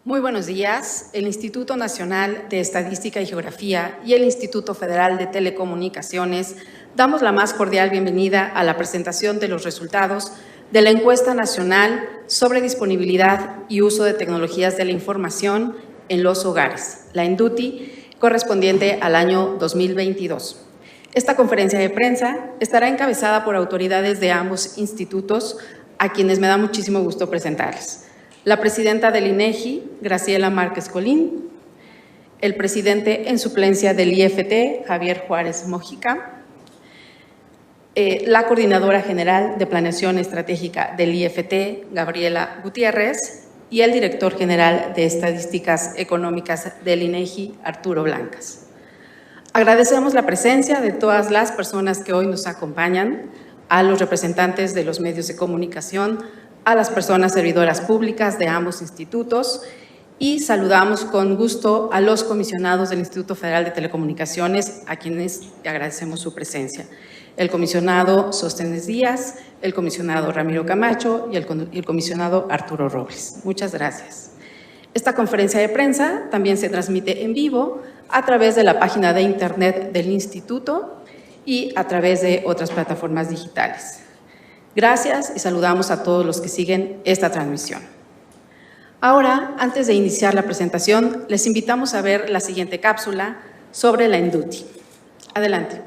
Muy buenos días. El Instituto Nacional de Estadística y Geografía y el Instituto Federal de Telecomunicaciones damos la más cordial bienvenida a la presentación de los resultados de la Encuesta Nacional sobre Disponibilidad y Uso de Tecnologías de la Información en los Hogares, la ENDUTI, correspondiente al año 2022. Esta conferencia de prensa estará encabezada por autoridades de ambos institutos, a quienes me da muchísimo gusto presentarles. La presidenta del INEGI, Graciela Márquez Colín, el presidente en suplencia del IFT, Javier Juárez Mojica, la coordinadora general de Planeación Estratégica del IFT, Gabriela Gutiérrez, y el director general de Estadísticas Económicas del INEGI, Arturo Blancas. Agradecemos la presencia de todas las personas que hoy nos acompañan, a los representantes de los medios de comunicación, a las personas servidoras públicas de ambos institutos y saludamos con gusto a los comisionados del Instituto Federal de Telecomunicaciones, a quienes agradecemos su presencia. El comisionado Sóstenes Díaz, el comisionado Ramiro Camacho y el comisionado Arturo Robles. Muchas gracias. Esta conferencia de prensa también se transmite en vivo a través de la página de internet del instituto y a través de otras plataformas digitales. Gracias y saludamos a todos los que siguen esta transmisión. Ahora, antes de iniciar la presentación, les invitamos a ver la siguiente cápsula sobre la ENDUTI. Adelante.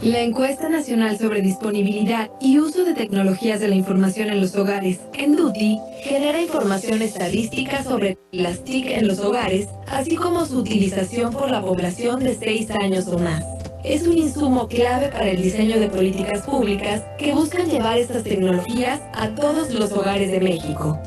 La Encuesta Nacional sobre Disponibilidad y Uso de Tecnologías de la Información en los Hogares, ENDUTI, genera información estadística sobre las TIC en los hogares, así como su utilización por la población de 6 años o más. Es un insumo clave para el diseño de políticas públicas que buscan llevar estas tecnologías a todos los hogares de México.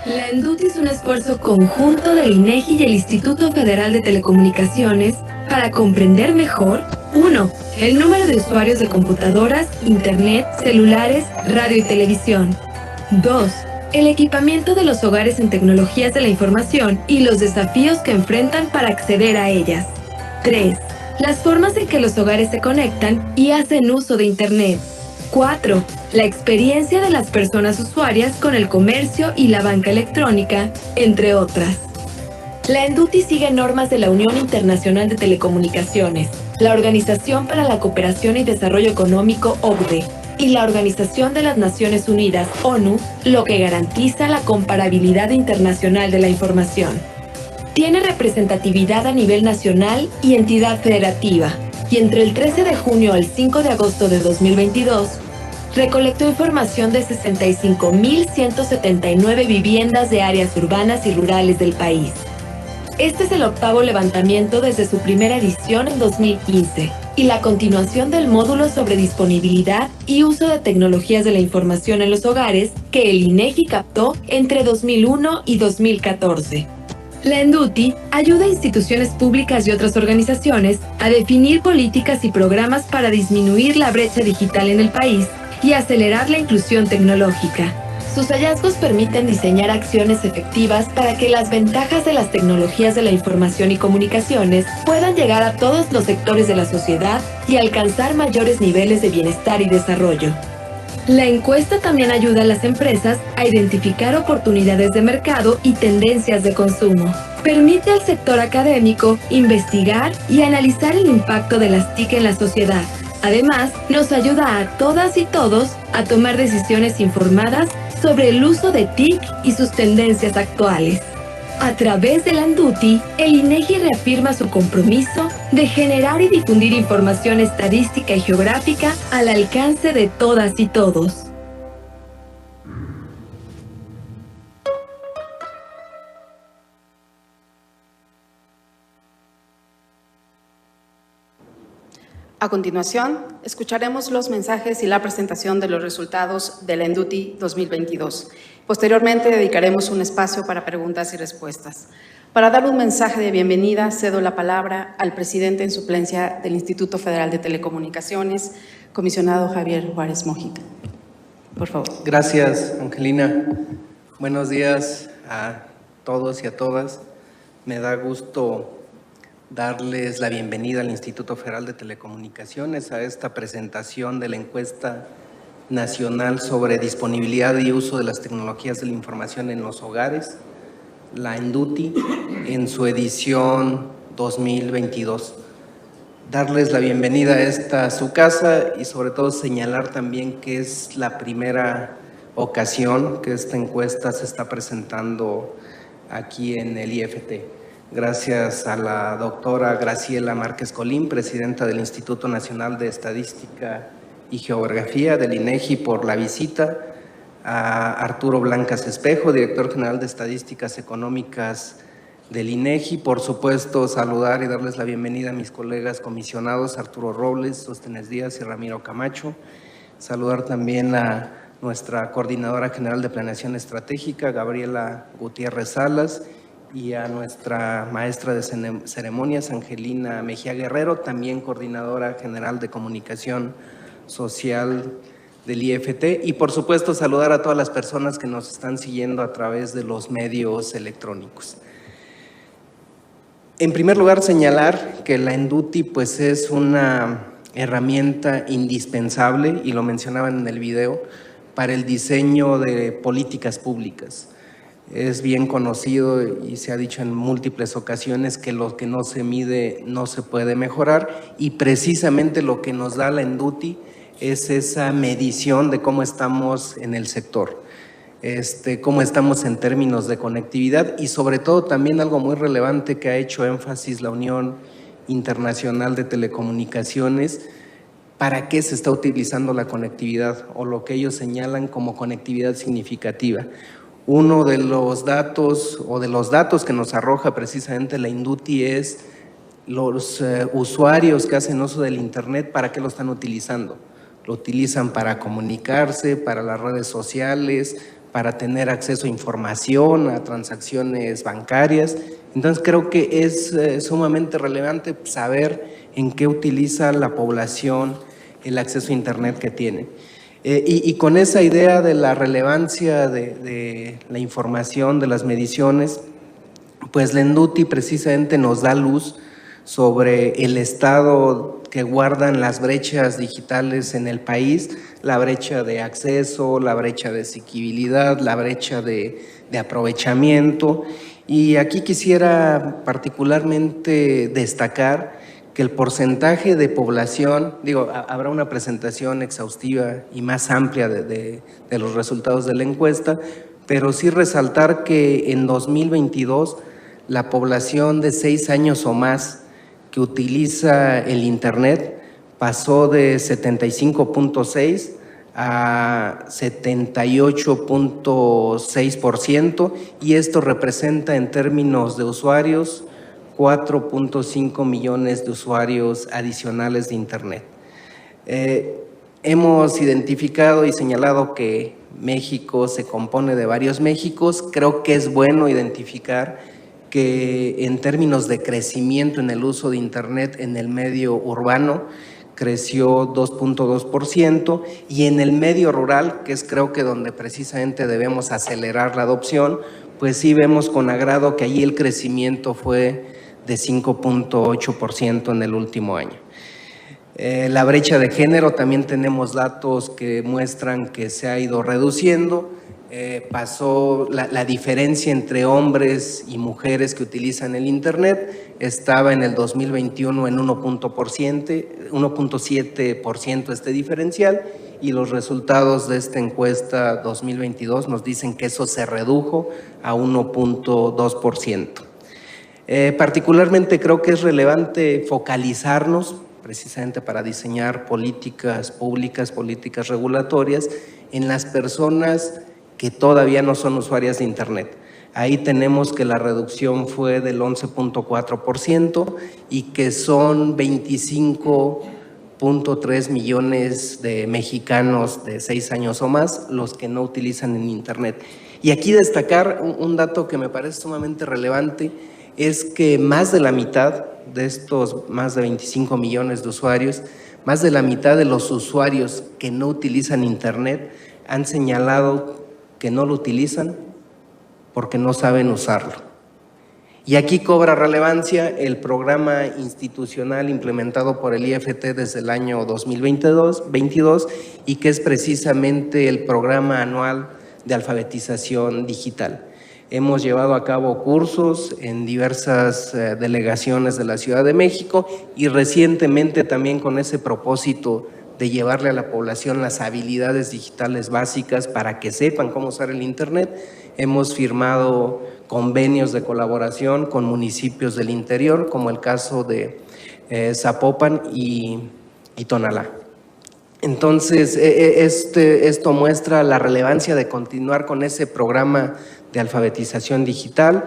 La ENDUTI es un esfuerzo conjunto del INEGI y el Instituto Federal de Telecomunicaciones para comprender mejor 1. El número de usuarios de computadoras, internet, celulares, radio y televisión. 2. El equipamiento de los hogares en tecnologías de la información y los desafíos que enfrentan para acceder a ellas. 3. Las formas en que los hogares se conectan y hacen uso de Internet. 4. La experiencia de las personas usuarias con el comercio y la banca electrónica, entre otras. La ENDUTI sigue normas de la Unión Internacional de Telecomunicaciones, la Organización para la Cooperación y Desarrollo Económico, OCDE, y la Organización de las Naciones Unidas, ONU, lo que garantiza la comparabilidad internacional de la información. Tiene representatividad a nivel nacional y entidad federativa, y entre el 13 de junio al 5 de agosto de 2022, recolectó información de 65.179 viviendas de áreas urbanas y rurales del país. Este es el octavo levantamiento desde su primera edición en 2015, y la continuación del módulo sobre disponibilidad y uso de tecnologías de la información en los hogares que el INEGI captó entre 2001 y 2014. La ENDUTI ayuda a instituciones públicas y otras organizaciones a definir políticas y programas para disminuir la brecha digital en el país y acelerar la inclusión tecnológica. Sus hallazgos permiten diseñar acciones efectivas para que las ventajas de las tecnologías de la información y comunicaciones puedan llegar a todos los sectores de la sociedad y alcanzar mayores niveles de bienestar y desarrollo. La encuesta también ayuda a las empresas a identificar oportunidades de mercado y tendencias de consumo. Permite al sector académico investigar y analizar el impacto de las TIC en la sociedad. Además, nos ayuda a todas y todos a tomar decisiones informadas sobre el uso de TIC y sus tendencias actuales. A través de la ENDUTI, el INEGI reafirma su compromiso de generar y difundir información estadística y geográfica al alcance de todas y todos. A continuación, escucharemos los mensajes y la presentación de los resultados de la ENDUTI 2022. Posteriormente, dedicaremos un espacio para preguntas y respuestas. Para dar un mensaje de bienvenida, cedo la palabra al presidente en suplencia del Instituto Federal de Telecomunicaciones, comisionado Javier Juárez Mojica. Por favor. Gracias, Angelina. Buenos días a todos y a todas. Me da gusto darles la bienvenida al Instituto Federal de Telecomunicaciones a esta presentación de la encuesta Nacional sobre Disponibilidad y Uso de las Tecnologías de la Información en los Hogares, la ENDUTI, en su edición 2022. Darles la bienvenida a esta su casa y sobre todo señalar también que es la primera ocasión que esta encuesta se está presentando aquí en el IFT. Gracias a la doctora Graciela Márquez Colín, presidenta del Instituto Nacional de Estadística y Geografía del INEGI, por la visita, a Arturo Blancas Espejo, director general de Estadísticas Económicas del INEGI. Por supuesto, saludar y darles la bienvenida a mis colegas comisionados Arturo Robles, Sóstenes Díaz y Ramiro Camacho. Saludar también a nuestra coordinadora general de Planeación Estratégica, Gabriela Gutiérrez Salas, y a nuestra maestra de ceremonias, Angelina Mejía Guerrero, también coordinadora general de Comunicación Social del IFT, y por supuesto saludar a todas las personas que nos están siguiendo a través de los medios electrónicos. En primer lugar, señalar que la ENDUTI pues es una herramienta indispensable, y lo mencionaban en el video, para el diseño de políticas públicas. Es bien conocido y se ha dicho en múltiples ocasiones que lo que no se mide no se puede mejorar, y precisamente lo que nos da la ENDUTI es esa medición de cómo estamos en el sector, cómo estamos en términos de conectividad, y sobre todo también algo muy relevante que ha hecho énfasis la Unión Internacional de Telecomunicaciones, para qué se está utilizando la conectividad, o lo que ellos señalan como conectividad significativa. Uno de los datos que nos arroja precisamente la ENDUTI es los usuarios que hacen uso del Internet, ¿para qué lo están utilizando? Lo utilizan para comunicarse, para las redes sociales, para tener acceso a información, a transacciones bancarias. Entonces creo que es sumamente relevante saber en qué utiliza la población el acceso a Internet que tiene. Y con esa idea de la relevancia de la información, de las mediciones, pues la ENDUTI precisamente nos da luz sobre el estado que guardan las brechas digitales en el país, la brecha de acceso, la brecha de asequibilidad, la brecha de aprovechamiento. Y aquí quisiera particularmente destacar que el porcentaje de población, habrá una presentación exhaustiva y más amplia de los resultados de la encuesta, pero sí resaltar que en 2022 la población de 6 años o más que utiliza el Internet pasó de 75.6 a 78.6%, y esto representa en términos de usuarios 4.5 millones de usuarios adicionales de Internet. Hemos identificado y señalado que México se compone de varios Méxicos. Creo que es bueno identificar que en términos de crecimiento en el uso de Internet en el medio urbano creció 2.2%, y en el medio rural, que es creo que donde precisamente debemos acelerar la adopción, pues sí vemos con agrado que allí el crecimiento fue de 5.8% en el último año. La brecha de género, también tenemos datos que muestran que se ha ido reduciendo. Pasó la diferencia entre hombres y mujeres que utilizan el Internet, estaba en el 2021 en 1.7% este diferencial, y los resultados de esta encuesta 2022 nos dicen que eso se redujo a 1.2%. Particularmente creo que es relevante focalizarnos precisamente para diseñar políticas públicas, políticas regulatorias en las personas que todavía no son usuarias de Internet. Ahí tenemos que la reducción fue del 11.4% y que son 25.3 millones de mexicanos de 6 años o más los que no utilizan en Internet. Y aquí destacar un dato que me parece sumamente relevante, es que más de la mitad de estos más de 25 millones de usuarios, más de la mitad de los usuarios que no utilizan Internet han señalado que no lo utilizan porque no saben usarlo. Y aquí cobra relevancia el programa institucional implementado por el IFT desde el año 2022 y que es precisamente el programa anual de alfabetización digital. Hemos llevado a cabo cursos en diversas delegaciones de la Ciudad de México y recientemente también con ese propósito de llevarle a la población las habilidades digitales básicas para que sepan cómo usar el Internet, hemos firmado convenios de colaboración con municipios del interior, como el caso de Zapopan y Tonalá. Entonces, esto muestra la relevancia de continuar con ese programa de alfabetización digital.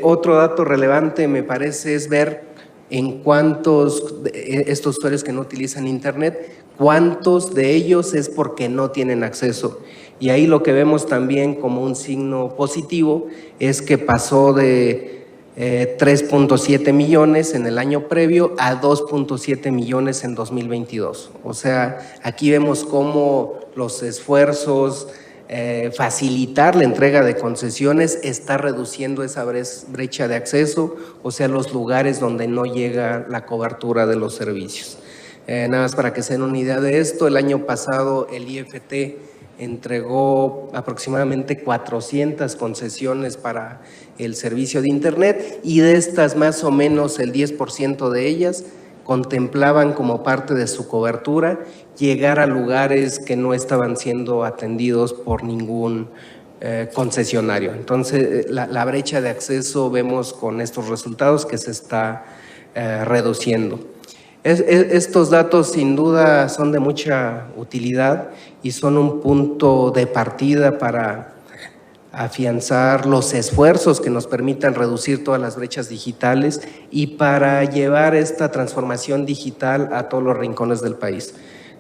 Otro dato relevante me parece es ver en cuántos estos usuarios que no utilizan Internet, cuántos de ellos es porque no tienen acceso. Y ahí lo que vemos también como un signo positivo es que pasó de 3.7 millones en el año previo a 2.7 millones en 2022. O sea, aquí vemos cómo los esfuerzos, facilitar la entrega de concesiones está reduciendo esa brecha de acceso, o sea, los lugares donde no llega la cobertura de los servicios. Nada más para que se den una idea de esto, el año pasado el IFT entregó aproximadamente 400 concesiones para el servicio de Internet y de estas más o menos el 10% de ellas contemplaban como parte de su cobertura llegar a lugares que no estaban siendo atendidos por ningún concesionario. Entonces, la brecha de acceso vemos con estos resultados que se está reduciendo. Estos datos sin duda son de mucha utilidad y son un punto de partida para afianzar los esfuerzos que nos permitan reducir todas las brechas digitales y para llevar esta transformación digital a todos los rincones del país.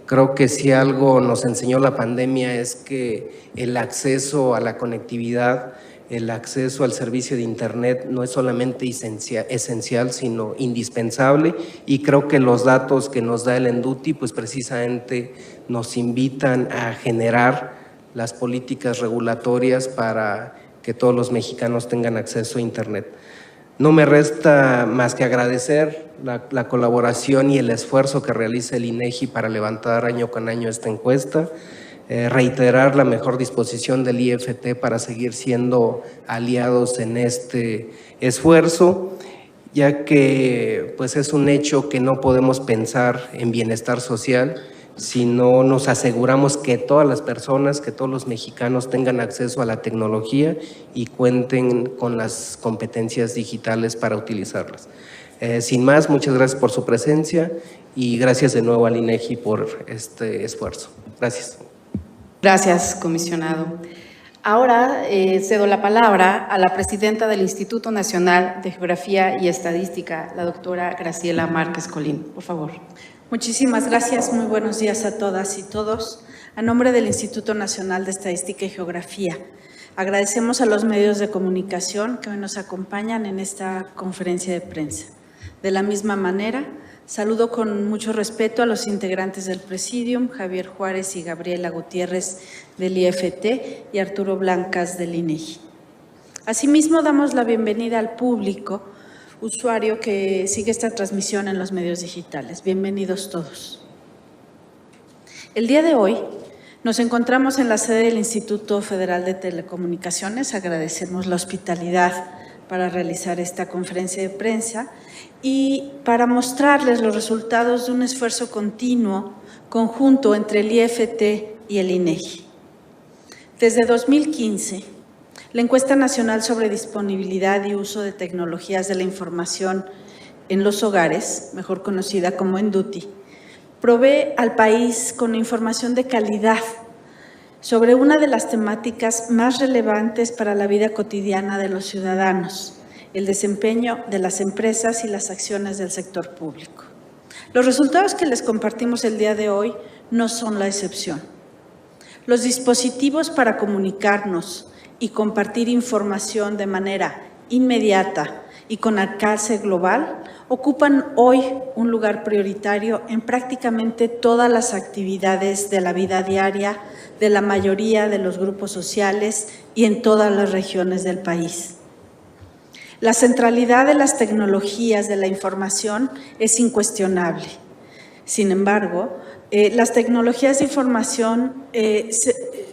Creo que si algo nos enseñó la pandemia es que el acceso a la conectividad, el acceso al servicio de Internet no es solamente esencial, sino indispensable, y creo que los datos que nos da el ENDUTI pues precisamente nos invitan a generar las políticas regulatorias para que todos los mexicanos tengan acceso a Internet. No me resta más que agradecer la colaboración y el esfuerzo que realiza el INEGI para levantar año con año esta encuesta, reiterar la mejor disposición del IFT para seguir siendo aliados en este esfuerzo, ya que pues es un hecho que no podemos pensar en bienestar social si no nos aseguramos que todas las personas, que todos los mexicanos tengan acceso a la tecnología y cuenten con las competencias digitales para utilizarlas. Sin más, muchas gracias por su presencia y gracias de nuevo al INEGI por este esfuerzo. Gracias. Gracias, comisionado. Ahora cedo la palabra a la presidenta del Instituto Nacional de Geografía y Estadística, la doctora Graciela Márquez Colín. Por favor. Muchísimas gracias. Muy buenos días a todas y todos. A nombre del Instituto Nacional de Estadística y Geografía, agradecemos a los medios de comunicación que hoy nos acompañan en esta conferencia de prensa. De la misma manera, saludo con mucho respeto a los integrantes del Presidium, Javier Juárez y Gabriela Gutiérrez del IFT y Arturo Blancas del INEGI. Asimismo, damos la bienvenida al público usuario que sigue esta transmisión en los medios digitales. Bienvenidos todos. El día de hoy nos encontramos en la sede del Instituto Federal de Telecomunicaciones. Agradecemos la hospitalidad para realizar esta conferencia de prensa y para mostrarles los resultados de un esfuerzo continuo, conjunto entre el IFT y el INEGI. Desde 2015, la Encuesta Nacional sobre Disponibilidad y Uso de Tecnologías de la Información en los Hogares, mejor conocida como ENDUTI, provee al país con información de calidad sobre una de las temáticas más relevantes para la vida cotidiana de los ciudadanos, el desempeño de las empresas y las acciones del sector público. Los resultados que les compartimos el día de hoy no son la excepción. Los dispositivos para comunicarnos y compartir información de manera inmediata y con alcance global ocupan hoy un lugar prioritario en prácticamente todas las actividades de la vida diaria de la mayoría de los grupos sociales y en todas las regiones del país. La centralidad de las tecnologías de la información es incuestionable. Sin embargo, las tecnologías de información,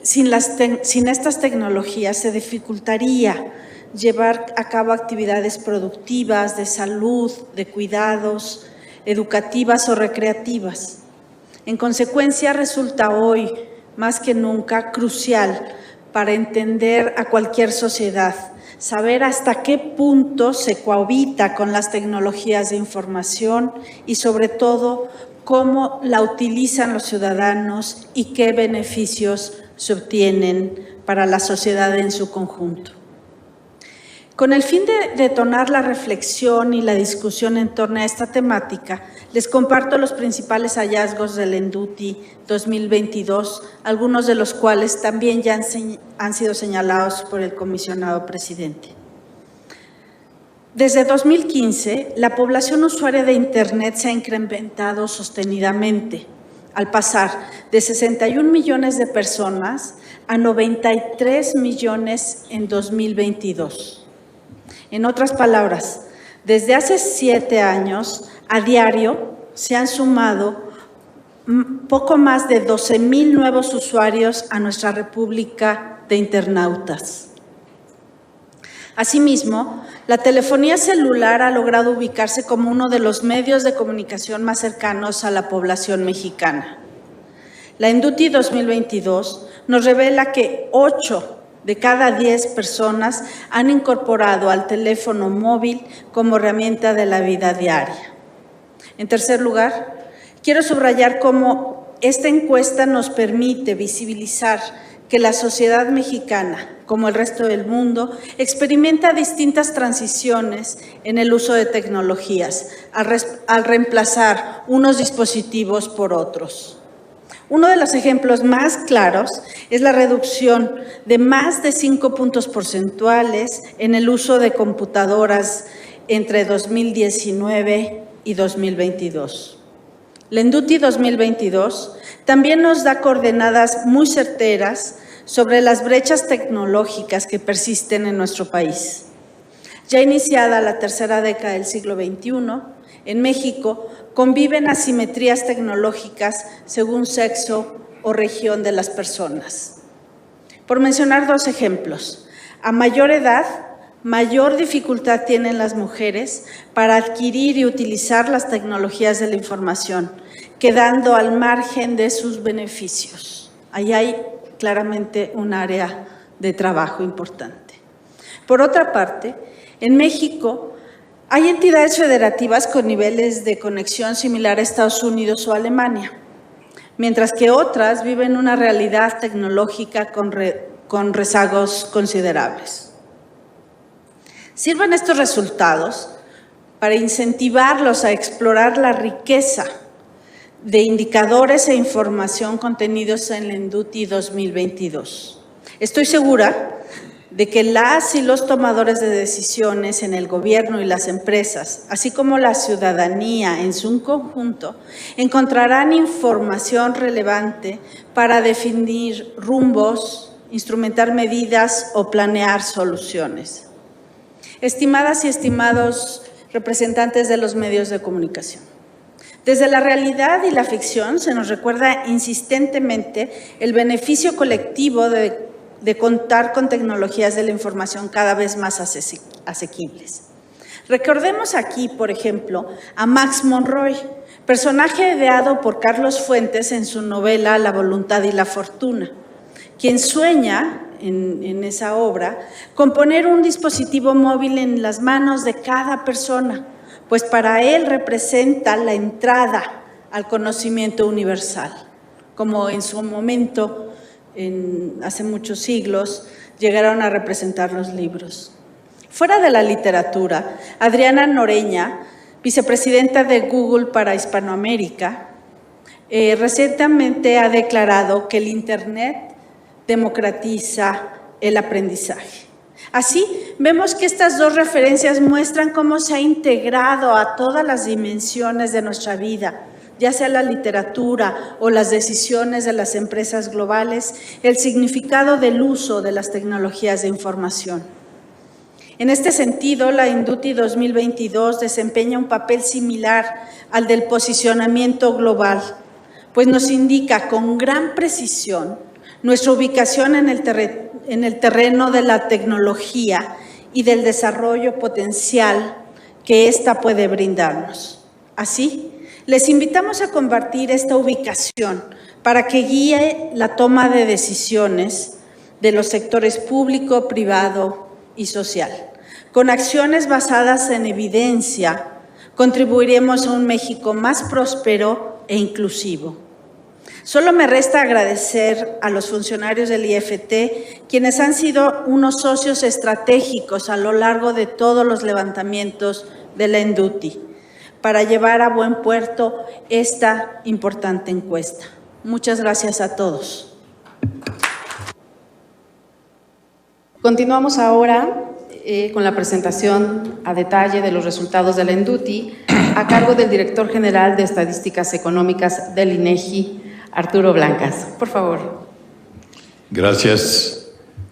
sin estas tecnologías se dificultaría llevar a cabo actividades productivas, de salud, de cuidados, educativas o recreativas. En consecuencia, resulta hoy, más que nunca, crucial para entender a cualquier sociedad, saber hasta qué punto se cohabita con las tecnologías de información y, sobre todo, cómo la utilizan los ciudadanos y qué beneficios se obtienen para la sociedad en su conjunto. Con el fin de detonar la reflexión y la discusión en torno a esta temática, les comparto los principales hallazgos del ENDUTI 2022, algunos de los cuales también ya han sido señalados por el comisionado presidente. Desde 2015, la población usuaria de Internet se ha incrementado sostenidamente, al pasar de 61 millones de personas a 93 millones en 2022. En otras palabras, desde hace 7 años, a diario se han sumado poco más de 12,000 nuevos usuarios a nuestra república de internautas. Asimismo, la telefonía celular ha logrado ubicarse como uno de los medios de comunicación más cercanos a la población mexicana. La ENDUTI 2022 nos revela que 8 de cada 10 personas han incorporado al teléfono móvil como herramienta de la vida diaria. En tercer lugar, quiero subrayar cómo esta encuesta nos permite visibilizar que la sociedad mexicana, como el resto del mundo, experimenta distintas transiciones en el uso de tecnologías, al reemplazar unos dispositivos por otros. Uno de los ejemplos más claros es la reducción de más de 5 puntos porcentuales en el uso de computadoras entre 2019 y 2022. La ENDUTI 2022 también nos da coordenadas muy certeras sobre las brechas tecnológicas que persisten en nuestro país. Ya iniciada la tercera década del siglo XXI, en México conviven asimetrías tecnológicas según sexo o región de las personas. Por mencionar 2 ejemplos, a mayor edad, mayor dificultad tienen las mujeres para adquirir y utilizar las tecnologías de la información, quedando al margen de sus beneficios. Ahí hay claramente un área de trabajo importante. Por otra parte, en México hay entidades federativas con niveles de conexión similar a Estados Unidos o Alemania, mientras que otras viven una realidad tecnológica con rezagos considerables. Sirven estos resultados para incentivarlos a explorar la riqueza de indicadores e información contenidos en la ENDUTI 2022. Estoy segura de que las y los tomadores de decisiones en el gobierno y las empresas, así como la ciudadanía en su conjunto, encontrarán información relevante para definir rumbos, instrumentar medidas o planear soluciones. Estimadas y estimados representantes de los medios de comunicación, desde la realidad y la ficción se nos recuerda insistentemente el beneficio colectivo de contar con tecnologías de la información cada vez más asequibles. Recordemos aquí, por ejemplo, a Max Monroy, personaje ideado por Carlos Fuentes en su novela La voluntad y la fortuna, quien sueña en esa obra con poner un dispositivo móvil en las manos de cada persona, pues para él representa la entrada al conocimiento universal, como en su momento, hace muchos siglos, llegaron a representar los libros. Fuera de la literatura, Adriana Noreña, vicepresidenta de Google para Hispanoamérica, recientemente ha declarado que el Internet democratiza el aprendizaje. Así, vemos que estas 2 referencias muestran cómo se ha integrado a todas las dimensiones de nuestra vida, ya sea la literatura o las decisiones de las empresas globales, el significado del uso de las tecnologías de información. En este sentido, la INDUTI 2022 desempeña un papel similar al del posicionamiento global, pues nos indica con gran precisión nuestra ubicación en el terreno de la tecnología y del desarrollo potencial que ésta puede brindarnos. Así, les invitamos a compartir esta ubicación para que guíe la toma de decisiones de los sectores público, privado y social. Con acciones basadas en evidencia, contribuiremos a un México más próspero e inclusivo. Solo me resta agradecer a los funcionarios del IFT, quienes han sido unos socios estratégicos a lo largo de todos los levantamientos de la INDUTI para llevar a buen puerto esta importante encuesta. Muchas gracias a todos. Continuamos ahora con la presentación a detalle de los resultados de la INDUTI a cargo del director general de Estadísticas Económicas del INEGI, Arturo Blancas. Por favor. Gracias.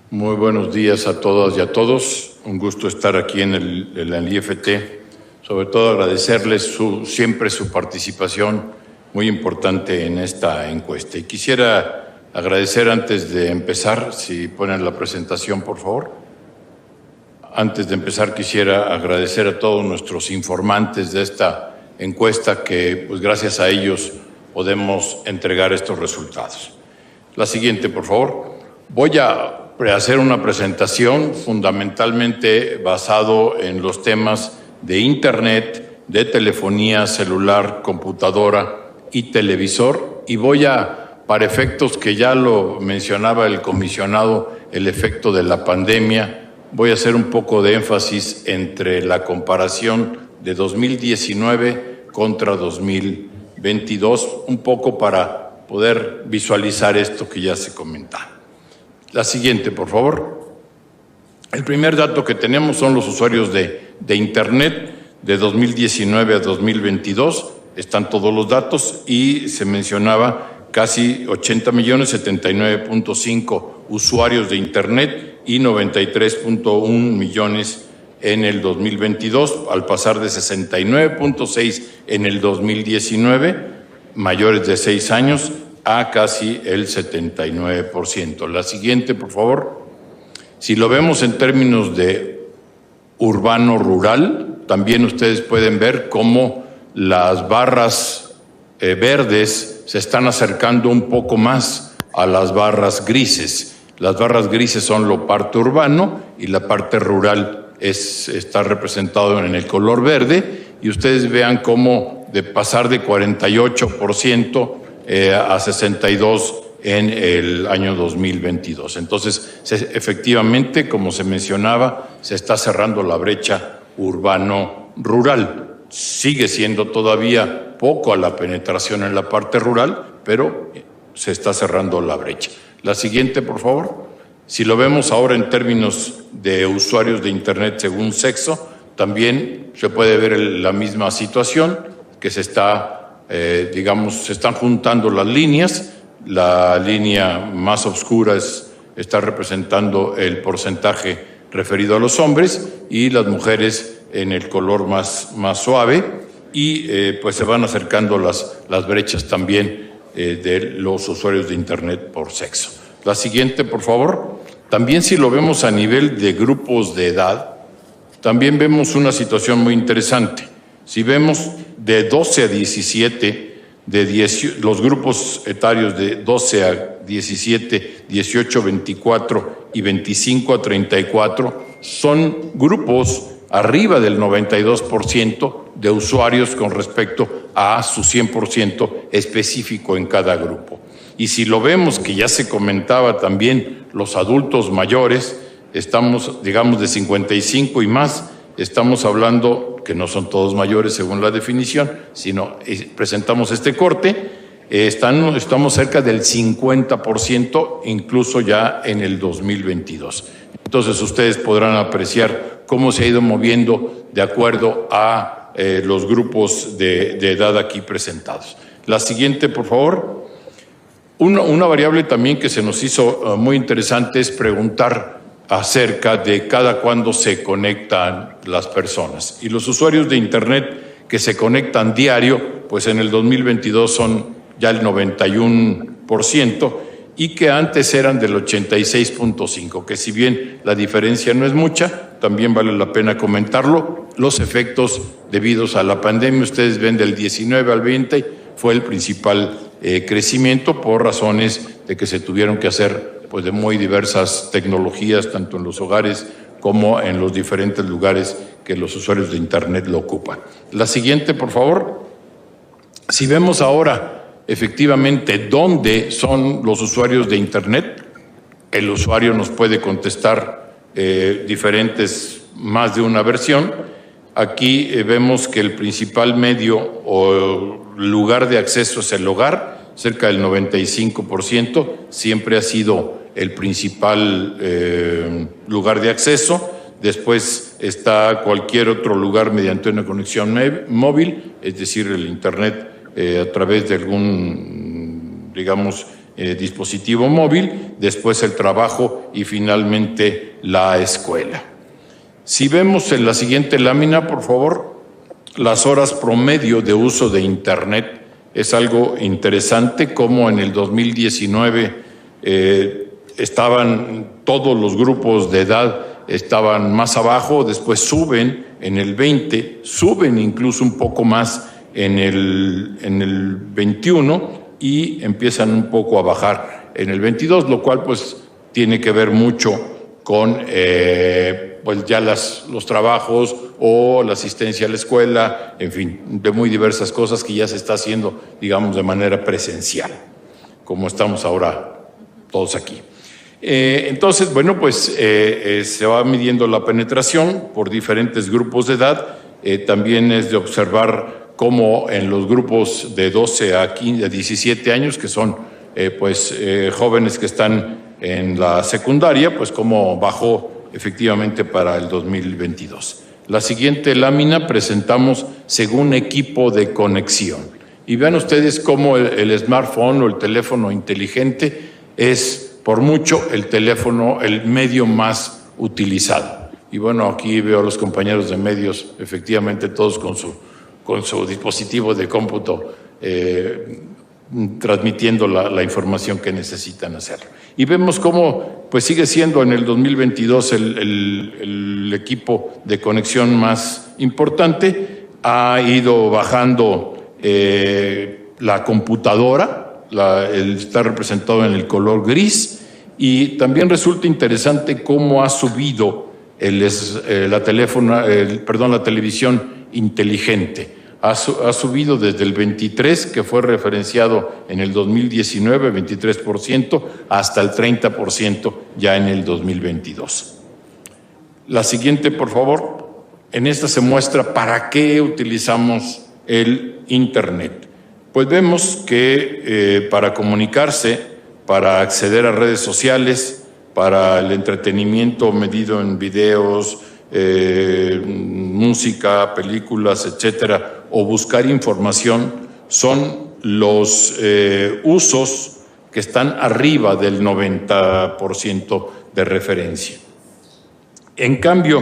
Muy buenos días a todas y a todos. Un gusto estar aquí en el IFT. Sobre todo agradecerles siempre su participación muy importante en esta encuesta. Y quisiera agradecer antes de empezar, si ponen la presentación, por favor. Antes de empezar quisiera agradecer a todos nuestros informantes de esta encuesta que, pues gracias a ellos, podemos entregar estos resultados. La siguiente, por favor. Voy a hacer una presentación fundamentalmente basado en los temas de Internet, de telefonía celular, computadora y televisor, y voy para efectos que ya lo mencionaba el comisionado, el efecto de la pandemia, voy a hacer un poco de énfasis entre la comparación de 2019 contra 2022, un poco para poder visualizar esto que ya se comentaba. La siguiente, por favor. El primer dato que tenemos son los usuarios de Internet de 2019 a 2022. Están todos los datos y se mencionaba casi 80.079.5 usuarios de Internet y 93.1 millones en el 2022, al pasar de 69.6 en el 2019, mayores de 6 años, a casi el 79%. La siguiente, por favor. Si lo vemos en términos de urbano-rural, también ustedes pueden ver cómo las barras verdes se están acercando un poco más a las barras grises. Las barras grises son la parte urbano y la parte rural está representado en el color verde, y ustedes vean cómo de pasar de 48% a 62% en el año 2022. Entonces, efectivamente, como se mencionaba, se está cerrando la brecha urbano-rural. Sigue siendo todavía poco a la penetración en la parte rural, pero se está cerrando la brecha. La siguiente, por favor. Si lo vemos ahora en términos de usuarios de Internet según sexo, también se puede ver la misma situación, que se están juntando las líneas. La línea más oscura está representando el porcentaje referido a los hombres y las mujeres en el color más suave, y pues se van acercando las brechas también de los usuarios de Internet por sexo. La siguiente, por favor. También si lo vemos a nivel de grupos de edad, también vemos una situación muy interesante. Si vemos de 12 a 17, los grupos etarios de 12 a 17, 18 a 24 y 25 a 34, son grupos arriba del 92% de usuarios con respecto a su 100% específico en cada grupo. Y si lo vemos, que ya se comentaba también, los adultos mayores, estamos, digamos, de 55 y más, estamos hablando, que no son todos mayores según la definición, sino presentamos este corte, estamos cerca del 50%, incluso ya en el 2022. Entonces ustedes podrán apreciar cómo se ha ido moviendo de acuerdo a los grupos de edad aquí presentados. La siguiente, por favor. Una variable también que se nos hizo muy interesante es preguntar acerca de cada cuándo se conectan las personas. Y los usuarios de Internet que se conectan diario, pues en el 2022 son ya el 91%, y que antes eran del 86.5%, que si bien la diferencia no es mucha, también vale la pena comentarlo. Los efectos debidos a la pandemia, ustedes ven del 19 al 20, fue el principal crecimiento por razones de que se tuvieron que hacer pues de muy diversas tecnologías, tanto en los hogares como en los diferentes lugares que los usuarios de Internet lo ocupan. La siguiente, por favor. Si vemos ahora efectivamente dónde son los usuarios de Internet, el usuario nos puede contestar diferentes, más de una versión. Aquí vemos que el principal medio o lugar de acceso es el hogar, cerca del 95%, siempre ha sido el principal lugar de acceso. Después está cualquier otro lugar mediante una conexión móvil, es decir, el Internet a través de algún, digamos, dispositivo móvil, después el trabajo y finalmente la escuela. Si vemos en la siguiente lámina, por favor, las horas promedio de uso de Internet, es algo interesante como en el 2019 estaban todos los grupos de edad estaban más abajo, después suben en el 20, suben incluso un poco más en el 21 y empiezan un poco a bajar en el 22, lo cual pues tiene que ver mucho con pues ya los trabajos o la asistencia a la escuela, en fin, de muy diversas cosas que ya se está haciendo, digamos, de manera presencial, como estamos ahora todos aquí. Entonces, bueno, pues se va midiendo la penetración por diferentes grupos de edad. También es de observar cómo en los grupos de 12 a 17 años, que son jóvenes que están en la secundaria, pues cómo bajó efectivamente para el 2022. La siguiente lámina presentamos según equipo de conexión. Y vean ustedes cómo el smartphone o el teléfono inteligente es por mucho el medio más utilizado. Y bueno, aquí veo a los compañeros de medios, efectivamente todos con su dispositivo de cómputo transmitiendo la información que necesitan hacer. Y vemos cómo pues sigue siendo en el 2022 el equipo de conexión más importante. Ha ido bajando la computadora, está representado en el color gris, y también resulta interesante cómo ha subido la televisión inteligente. Ha subido desde el 23, que fue referenciado en el 2019, 23%, hasta el 30% ya en el 2022. La siguiente, por favor. En esta se muestra para qué utilizamos el Internet. Pues vemos que para comunicarse, para acceder a redes sociales, para el entretenimiento medido en videos, música, películas, etcétera, o buscar información, son los usos que están arriba del 90% de referencia. En cambio,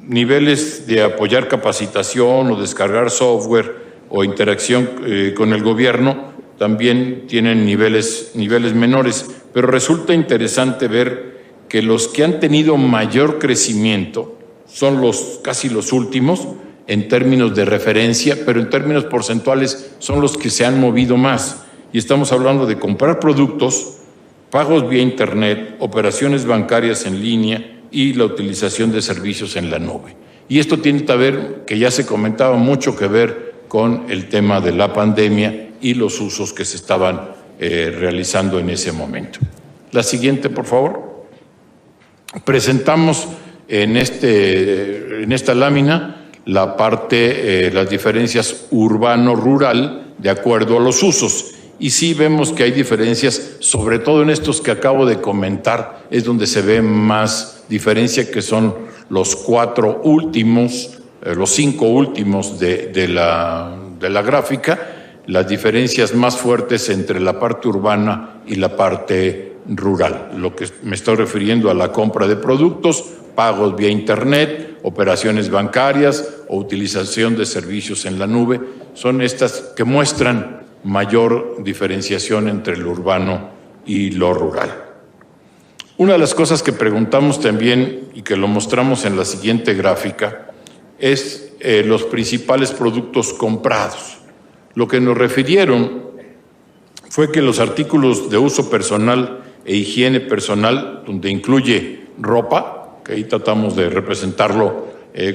niveles de apoyar capacitación o descargar software o interacción con el gobierno también tienen niveles menores, pero resulta interesante ver que los que han tenido mayor crecimiento son casi los últimos en términos de referencia, pero en términos porcentuales son los que se han movido más. Y estamos hablando de comprar productos, pagos vía Internet, operaciones bancarias en línea y la utilización de servicios en la nube. Y esto tiene que ver, que ya se comentaba, mucho que ver con el tema de la pandemia y los usos que se estaban realizando en ese momento. La siguiente, por favor. Presentamos en esta lámina la parte, las diferencias urbano-rural de acuerdo a los usos. Y sí vemos que hay diferencias, sobre todo en estos que acabo de comentar, es donde se ve más diferencia, que son los 5 últimos de la gráfica, las diferencias más fuertes entre la parte urbana y la parte rural. Lo que me estoy refiriendo a la compra de productos, pagos vía Internet, operaciones bancarias o utilización de servicios en la nube, son estas que muestran mayor diferenciación entre lo urbano y lo rural. Una de las cosas que preguntamos también y que lo mostramos en la siguiente gráfica es los principales productos comprados. Lo que nos refirieron fue que los artículos de uso personal e higiene personal, donde incluye ropa, que ahí tratamos de representarlo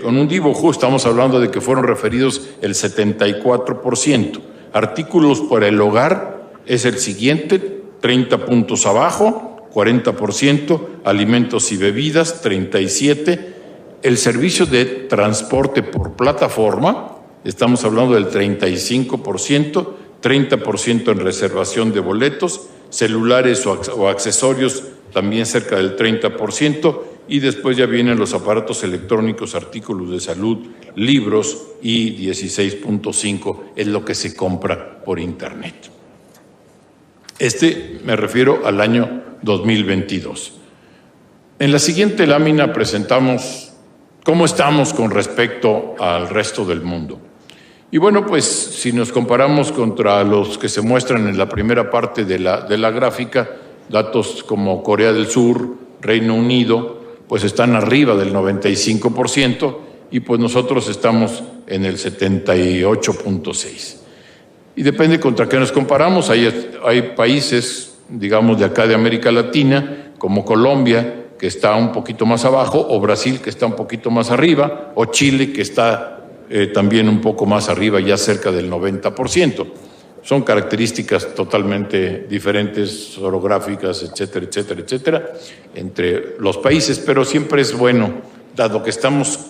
con un dibujo, estamos hablando de que fueron referidos el 74%. Artículos para el hogar es el siguiente, 30 puntos abajo, 40%, alimentos y bebidas, 37%, el servicio de transporte por plataforma, estamos hablando del 35%, 30% en reservación de boletos, celulares o accesorios también cerca del 30%, y después ya vienen los aparatos electrónicos, artículos de salud, libros, y 16.5% es lo que se compra por Internet. Me refiero al año 2022. En la siguiente lámina presentamos cómo estamos con respecto al resto del mundo. Y bueno, pues si nos comparamos contra los que se muestran en la primera parte de la gráfica, datos como Corea del Sur, Reino Unido, pues están arriba del 95%, y pues nosotros estamos en el 78.6%. Y depende contra qué nos comparamos. Hay países, digamos, de acá de América Latina, como Colombia, que está un poquito más abajo, o Brasil, que está un poquito más arriba, o Chile, que está también un poco más arriba, ya cerca del 90%. Son características totalmente diferentes, orográficas, etcétera, etcétera, etcétera, entre los países, pero siempre es bueno, dado que estamos,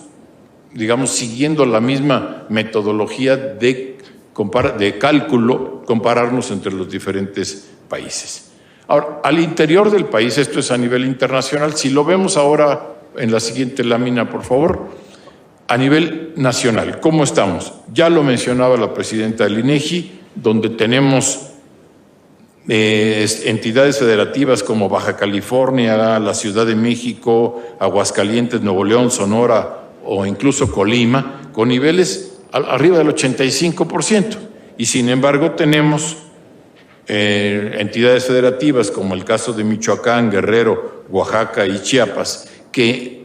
digamos, siguiendo la misma metodología de cálculo, compararnos entre los diferentes países. Ahora, al interior del país, esto es a nivel internacional, si lo vemos ahora en la siguiente lámina, por favor, a nivel nacional, ¿cómo estamos? Ya lo mencionaba la presidenta del INEGI, donde tenemos entidades federativas como Baja California, la Ciudad de México, Aguascalientes, Nuevo León, Sonora o incluso Colima, con niveles arriba del 85%. Y sin embargo tenemos entidades federativas como el caso de Michoacán, Guerrero, Oaxaca y Chiapas, que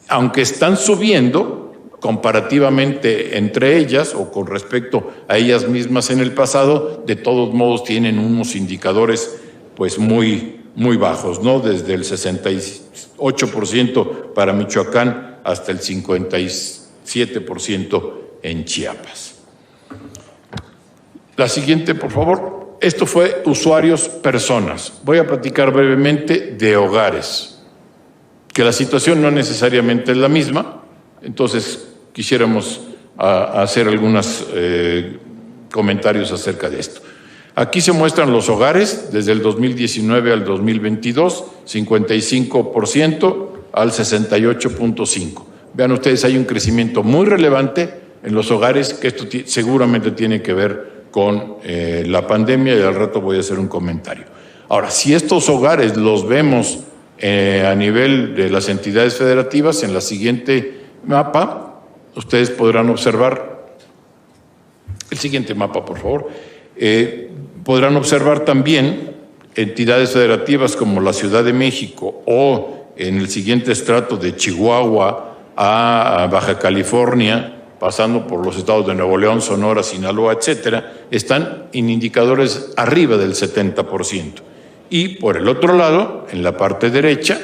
aunque están subiendo comparativamente entre ellas o con respecto a ellas mismas en el pasado, de todos modos tienen unos indicadores pues muy bajos, ¿no? Desde el 68% para Michoacán hasta el 57% en Chiapas. La siguiente, por favor. Esto fue usuarios personas. Voy a platicar brevemente de hogares, que la situación no necesariamente es la misma, entonces quisiéramos hacer algunos comentarios acerca de esto. Aquí se muestran los hogares desde el 2019 al 2022, 55% al 68.5%. Vean ustedes, hay un crecimiento muy relevante en los hogares, que esto seguramente tiene que ver con la pandemia, y al rato voy a hacer un comentario. Ahora, si estos hogares los vemos a nivel de las entidades federativas, en la siguiente mapa, ustedes podrán observar, el siguiente mapa, por favor, podrán observar también entidades federativas como la Ciudad de México, o en el siguiente estrato de Chihuahua a Baja California, pasando por los estados de Nuevo León, Sonora, Sinaloa, etcétera, están en indicadores arriba del 70%. Y por el otro lado, en la parte derecha,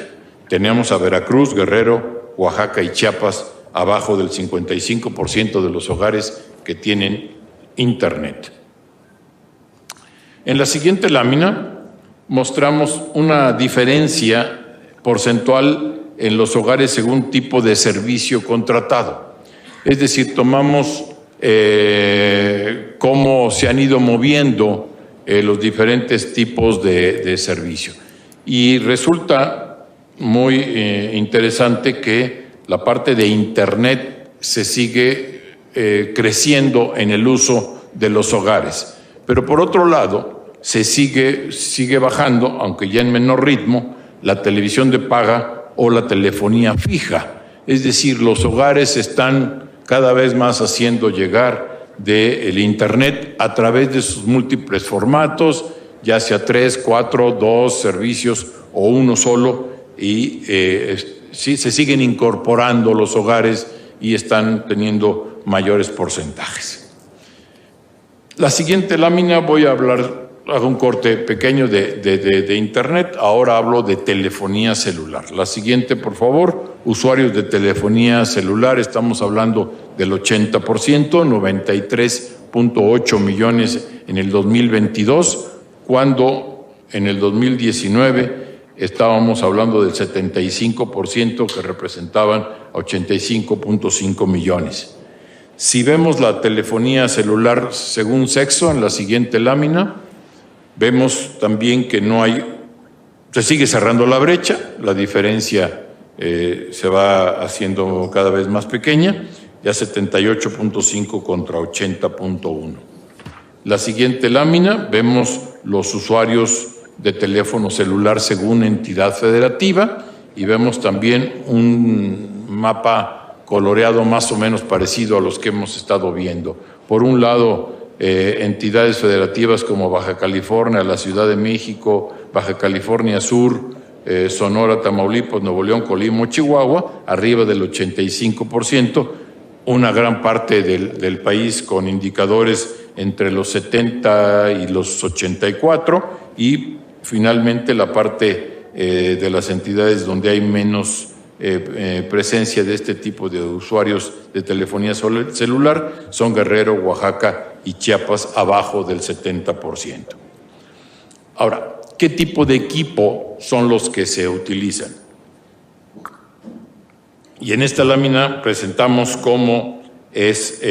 tenemos a Veracruz, Guerrero, Oaxaca y Chiapas abajo del 55% de los hogares que tienen Internet. En la siguiente lámina mostramos una diferencia porcentual en los hogares según tipo de servicio contratado. Es decir, tomamos cómo se han ido moviendo los diferentes tipos de servicio. Y resulta muy interesante que la parte de Internet se sigue creciendo en el uso de los hogares. Pero por otro lado, se sigue bajando, aunque ya en menor ritmo, la televisión de paga o la telefonía fija. Es decir, los hogares están cada vez más haciendo llegar del Internet a través de sus múltiples formatos, ya sea 3, 4, 2 servicios o uno solo, y sí, se siguen incorporando los hogares y están teniendo mayores porcentajes. La siguiente lámina voy a hablar, hago un corte pequeño de Internet, ahora hablo de telefonía celular. La siguiente, por favor, usuarios de telefonía celular, estamos hablando del 80%, 93.8 millones en el 2022, cuando en el 2019 estábamos hablando del 75% que representaban 85.5 millones. Si vemos la telefonía celular según sexo en la siguiente lámina, vemos también que se sigue cerrando la brecha, la diferencia se va haciendo cada vez más pequeña, ya 78.5 contra 80.1. La siguiente lámina, vemos los usuarios de teléfono celular según entidad federativa y vemos también un mapa coloreado más o menos parecido a los que hemos estado viendo. Por un lado, entidades federativas como Baja California, la Ciudad de México, Baja California Sur, Sonora, Tamaulipas, Nuevo León, Colima, Chihuahua, arriba del 85%, una gran parte del país con indicadores entre los 70 y los 84, y finalmente la parte de las entidades donde hay menos presencia de este tipo de usuarios de telefonía celular son Guerrero, Oaxaca y Chiapas, abajo del 70%. Ahora, ¿qué tipo de equipo son los que se utilizan? Y en esta lámina presentamos cómo es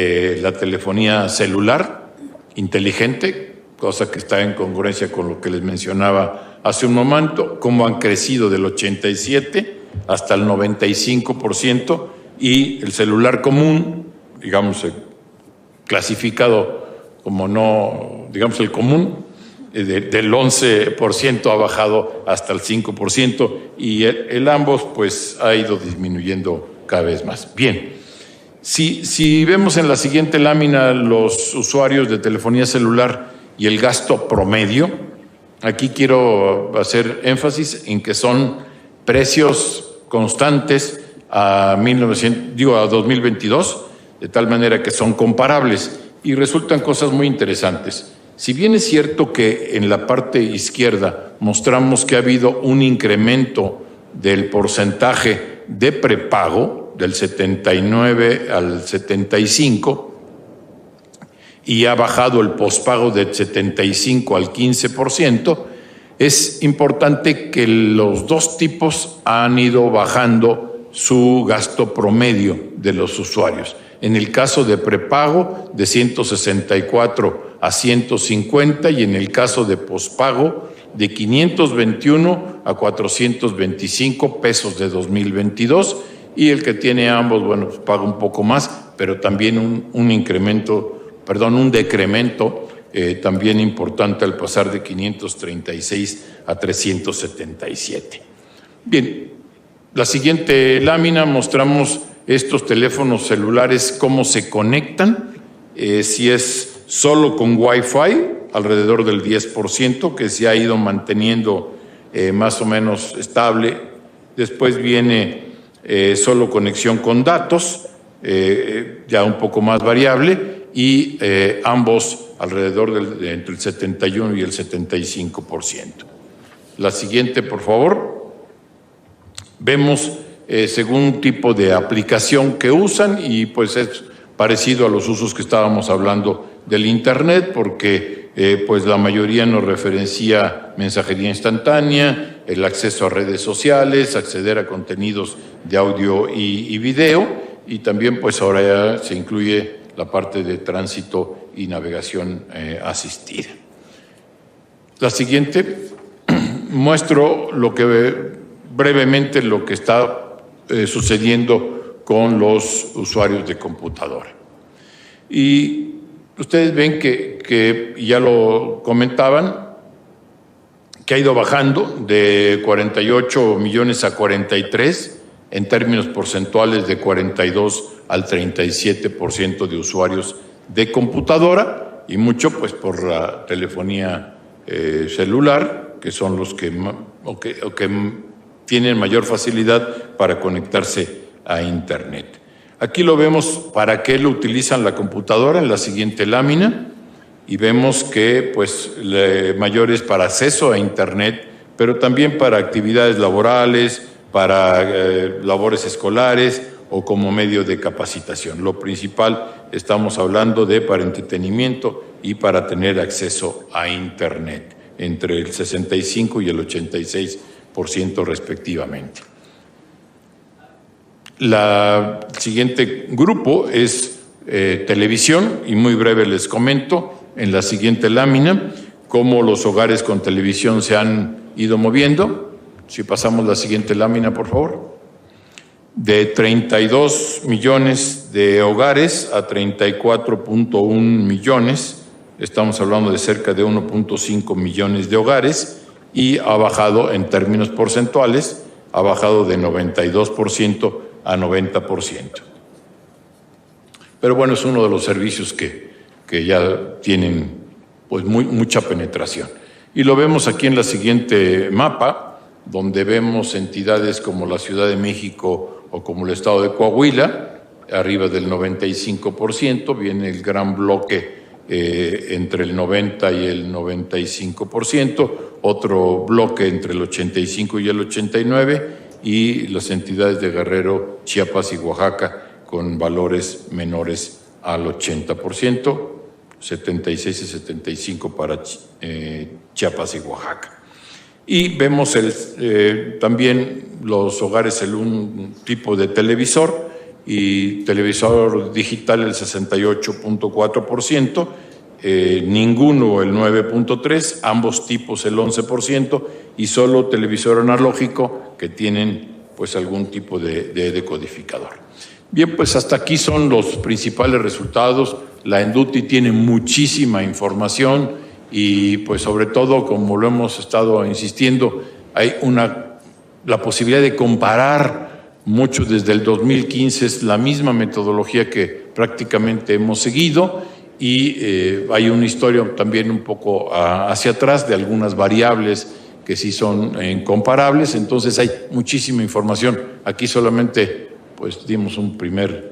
la telefonía celular inteligente, cosa que está en congruencia con lo que les mencionaba hace un momento, cómo han crecido del 87 hasta el 95%, y el celular común, digamos, clasificado como no, digamos, el común, del 11% ha bajado hasta el 5%, y el ambos pues ha ido disminuyendo cada vez más. Bien, si vemos en la siguiente lámina los usuarios de telefonía celular y el gasto promedio, aquí quiero hacer énfasis en que son precios constantes a 2022, de tal manera que son comparables y resultan cosas muy interesantes. Si bien es cierto que en la parte izquierda mostramos que ha habido un incremento del porcentaje de prepago del 79 al 75 y ha bajado el pospago del 75 al 15%, es importante que los dos tipos han ido bajando su gasto promedio de los usuarios. En el caso de prepago, de 164 a 150, y en el caso de pospago, de 521 a 425 pesos de 2022, y el que tiene ambos, bueno, pues paga un poco más, pero también un decremento también importante al pasar de 536 a 377. Bien, la siguiente lámina mostramos estos teléfonos celulares, cómo se conectan, si es solo con Wi-Fi, alrededor del 10%, que se ha ido manteniendo más o menos estable. Después viene solo conexión con datos, ya un poco más variable, y ambos alrededor entre el 71 y el 75%. La siguiente, por favor. Vemos según tipo de aplicación que usan, y pues es parecido a los usos que estábamos hablando del Internet, porque pues la mayoría nos referencia mensajería instantánea, el acceso a redes sociales, acceder a contenidos de audio y video, y también pues ahora ya se incluye la parte de tránsito y navegación asistida. La siguiente, muestro brevemente lo que está sucediendo con los usuarios de computadora. Y ustedes ven que ya lo comentaban, que ha ido bajando de 48 millones a 43, en términos porcentuales de 42 al 37% de usuarios de computadora, y mucho pues por la telefonía celular, que son los que tienen mayor facilidad para conectarse a Internet. Aquí lo vemos para qué lo utilizan la computadora en la siguiente lámina, y vemos que pues mayores para acceso a Internet, pero también para actividades laborales, para labores escolares o como medio de capacitación. Lo principal estamos hablando de para entretenimiento y para tener acceso a Internet, entre el 65 y el 86% respectivamente. El siguiente grupo es televisión, y muy breve les comento en la siguiente lámina cómo los hogares con televisión se han ido moviendo. Si pasamos la siguiente lámina, por favor. De 32 millones de hogares a 34.1 millones, estamos hablando de cerca de 1.5 millones de hogares, y ha bajado en términos porcentuales, ha bajado de 92% a 90%. Pero bueno, es uno de los servicios que ya tienen pues mucha penetración. Y lo vemos aquí en la siguiente mapa, donde vemos entidades como la Ciudad de México o como el Estado de Coahuila, arriba del 95%, viene el gran bloque entre el 90 y el 95%, otro bloque entre el 85 y el 89%, y las entidades de Guerrero, Chiapas y Oaxaca con valores menores al 80%, 76 y 75 para Chiapas y Oaxaca. Y vemos también los hogares en un tipo de televisor, y televisor digital el 68.4%, ninguno el 9.3%, ambos tipos el 11%, y solo televisor analógico que tienen pues algún tipo de decodificador. Bien, pues hasta aquí son los principales resultados. La Enduti tiene muchísima información y pues sobre todo, como lo hemos estado insistiendo, hay la posibilidad de comparar mucho desde el 2015, es la misma metodología que prácticamente hemos seguido, y hay una historia también un poco hacia atrás de algunas variables que sí son comparables, entonces hay muchísima información. Aquí solamente pues dimos un primer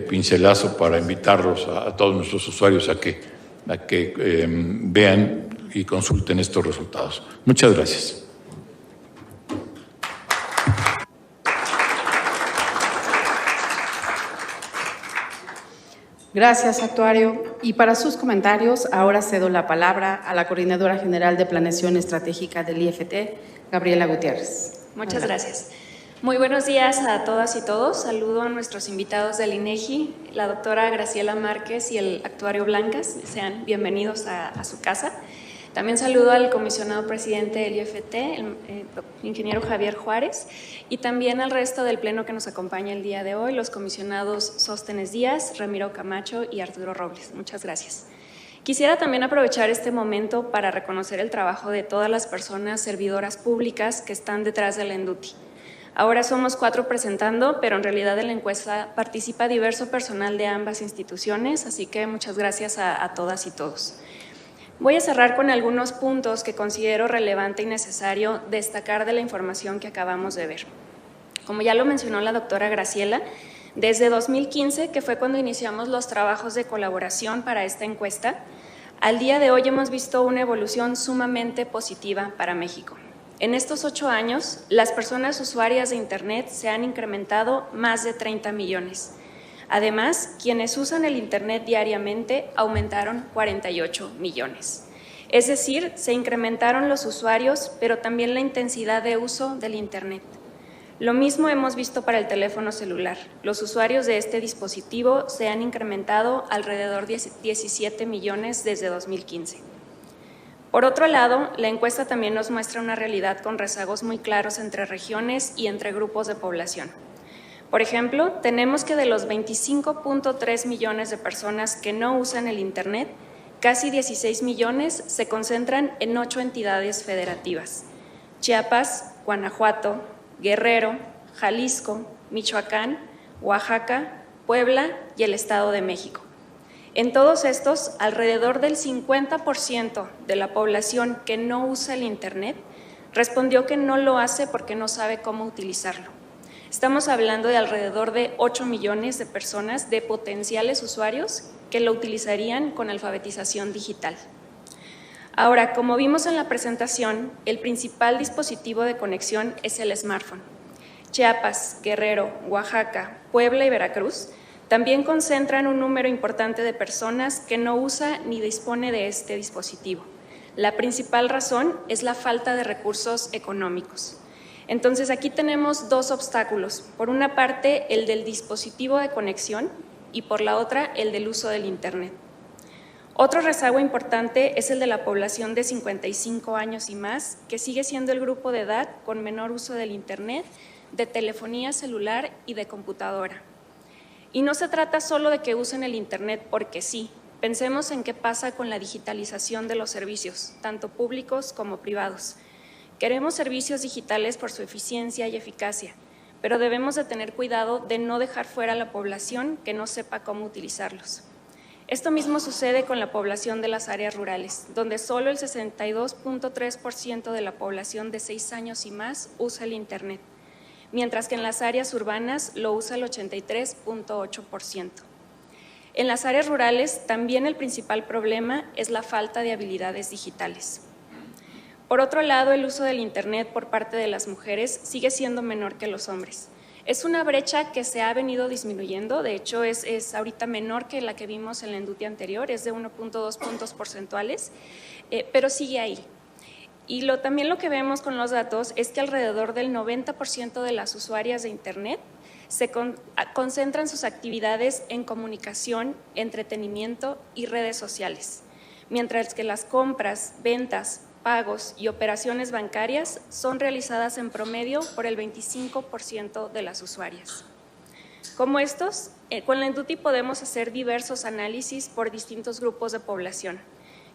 pincelazo para invitarlos a todos nuestros usuarios a que vean y consulten estos resultados. Muchas gracias. Gracias, actuario. Y para sus comentarios, ahora cedo la palabra a la Coordinadora General de Planeación Estratégica del IFT, Gabriela Gutiérrez. Muchas gracias. Muy buenos días a todas y todos. Saludo a nuestros invitados del INEGI, la doctora Graciela Márquez y el actuario Blancas. Sean bienvenidos a su casa. También saludo al comisionado presidente del IFT, el ingeniero Javier Juárez, y también al resto del pleno que nos acompaña el día de hoy, los comisionados Sóstenes Díaz, Ramiro Camacho y Arturo Robles. Muchas gracias. Quisiera también aprovechar este momento para reconocer el trabajo de todas las personas servidoras públicas que están detrás de la Enduti. Ahora somos 4 presentando, pero en realidad en la encuesta participa diverso personal de ambas instituciones, así que muchas gracias a todas y todos. Voy a cerrar con algunos puntos que considero relevante y necesario destacar de la información que acabamos de ver. Como ya lo mencionó la doctora Graciela, desde 2015, que fue cuando iniciamos los trabajos de colaboración para esta encuesta, al día de hoy hemos visto una evolución sumamente positiva para México. En estos 8 años, las personas usuarias de Internet se han incrementado más de 30 millones. Además, quienes usan el Internet diariamente aumentaron 48 millones. Es decir, se incrementaron los usuarios, pero también la intensidad de uso del Internet. Lo mismo hemos visto para el teléfono celular. Los usuarios de este dispositivo se han incrementado alrededor de 17 millones desde 2015. Por otro lado, la encuesta también nos muestra una realidad con rezagos muy claros entre regiones y entre grupos de población. Por ejemplo, tenemos que de los 25.3 millones de personas que no usan el Internet, Casi 16 millones se concentran en 8 entidades federativas: Chiapas, Guanajuato, Guerrero, Jalisco, Michoacán, Oaxaca, Puebla y el Estado de México. En todos estos, alrededor del 50% de la población que no usa el Internet respondió que no lo hace porque no sabe cómo utilizarlo. Estamos hablando de alrededor de 8 millones de personas, de potenciales usuarios, que lo utilizarían con alfabetización digital. Ahora, como vimos en la presentación, el principal dispositivo de conexión es el smartphone. Chiapas, Guerrero, Oaxaca, Puebla y Veracruz también concentran un número importante de personas que no usa ni dispone de este dispositivo. La principal razón es la falta de recursos económicos. Entonces, aquí tenemos dos obstáculos. Por una parte, el del dispositivo de conexión y por la otra, el del uso del Internet. Otro rezago importante es el de la población de 55 años y más, que sigue siendo el grupo de edad con menor uso del Internet, de telefonía celular y de computadora. Y no se trata solo de que usen el Internet porque sí. Pensemos en qué pasa con la digitalización de los servicios, tanto públicos como privados. Queremos servicios digitales por su eficiencia y eficacia, pero debemos de tener cuidado de no dejar fuera a la población que no sepa cómo utilizarlos. Esto mismo sucede con la población de las áreas rurales, donde solo el 62.3% de la población de 6 años y más usa el Internet, mientras que en las áreas urbanas lo usa el 83.8%. En las áreas rurales también el principal problema es la falta de habilidades digitales. Por otro lado, el uso del Internet por parte de las mujeres sigue siendo menor que los hombres. Es una brecha que se ha venido disminuyendo, de hecho es ahorita menor que la que vimos en la ENDUTI anterior, es de 1.2 puntos porcentuales, pero sigue ahí. Y también lo que vemos con los datos es que alrededor del 90% de las usuarias de Internet se concentran sus actividades en comunicación, entretenimiento y redes sociales, mientras que las compras, ventas, pagos y operaciones bancarias son realizadas en promedio por el 25% de las usuarias. Como estos, con la ENDUTI podemos hacer diversos análisis por distintos grupos de población,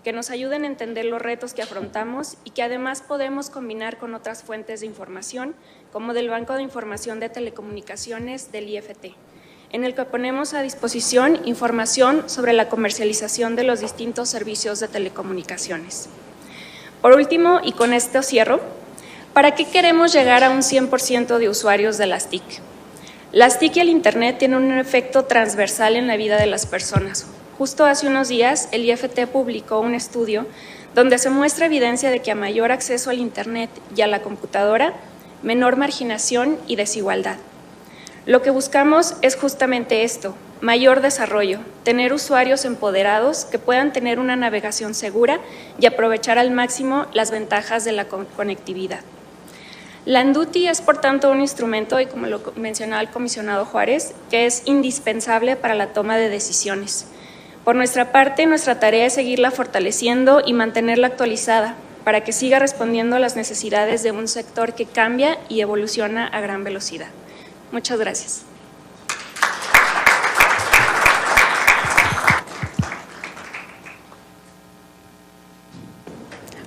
que nos ayuden a entender los retos que afrontamos y que además podemos combinar con otras fuentes de información, como del Banco de Información de Telecomunicaciones del IFT, en el que ponemos a disposición información sobre la comercialización de los distintos servicios de telecomunicaciones. Por último, y con esto cierro, ¿para qué queremos llegar a un 100% de usuarios de las TIC? Las TIC y el Internet tienen un efecto transversal en la vida de las personas. Justo hace unos días, el IFT publicó un estudio donde se muestra evidencia de que a mayor acceso al Internet y a la computadora, menor marginación y desigualdad. Lo que buscamos es justamente esto, mayor desarrollo, tener usuarios empoderados que puedan tener una navegación segura y aprovechar al máximo las ventajas de la conectividad. La ENDUTI es, por tanto, un instrumento, y como lo mencionaba el comisionado Juárez, que es indispensable para la toma de decisiones. Por nuestra parte, nuestra tarea es seguirla fortaleciendo y mantenerla actualizada para que siga respondiendo a las necesidades de un sector que cambia y evoluciona a gran velocidad. Muchas gracias.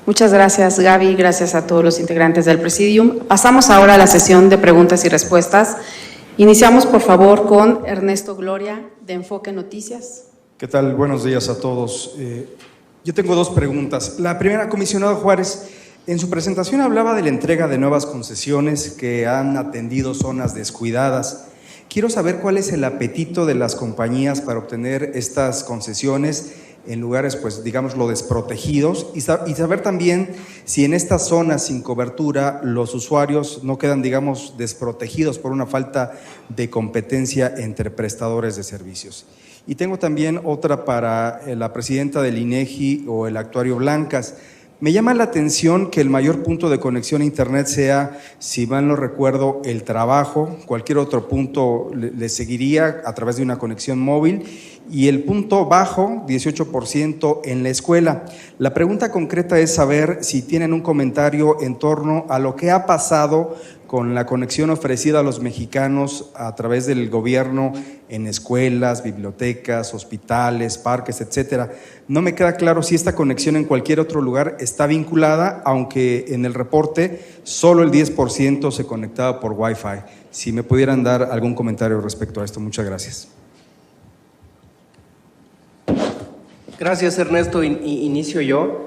Muchas gracias, Gaby, gracias a todos los integrantes del Presidium. Pasamos ahora a la sesión de preguntas y respuestas. Iniciamos, por favor, con Ernesto Gloria, de Enfoque Noticias. ¿Qué tal? Buenos días a todos. Yo tengo dos preguntas. La primera, comisionado Juárez, en su presentación hablaba de la entrega de nuevas concesiones que han atendido zonas descuidadas. Quiero saber cuál es el apetito de las compañías para obtener estas concesiones en lugares, pues, digámoslo, desprotegidos, y saber también si en estas zonas sin cobertura los usuarios no quedan, digamos, desprotegidos por una falta de competencia entre prestadores de servicios. Y tengo también otra para la presidenta del INEGI o el actuario Blancas. Me llama la atención que el mayor punto de conexión a Internet sea, si mal no recuerdo, el trabajo. Cualquier otro punto le seguiría a través de una conexión móvil. y el punto bajo, 18% en la escuela. La pregunta concreta es saber si tienen un comentario en torno a lo que ha pasado con la conexión ofrecida a los mexicanos a través del gobierno en escuelas, bibliotecas, hospitales, parques, etcétera. No me queda claro si esta conexión en cualquier otro lugar está vinculada, aunque en el reporte solo el 10% se conectaba por Wi-Fi. Si me pudieran dar algún comentario respecto a esto, muchas gracias. Gracias, Ernesto. Inicio yo.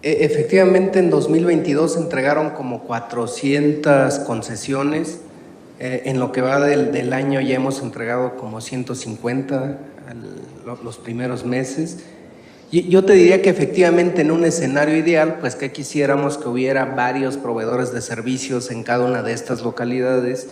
Efectivamente, en 2022 se entregaron como 400 concesiones. En lo que va del año ya hemos entregado como 150 los primeros meses. Y yo te diría que efectivamente en un escenario ideal, pues que quisiéramos que hubiera varios proveedores de servicios en cada una de estas localidades,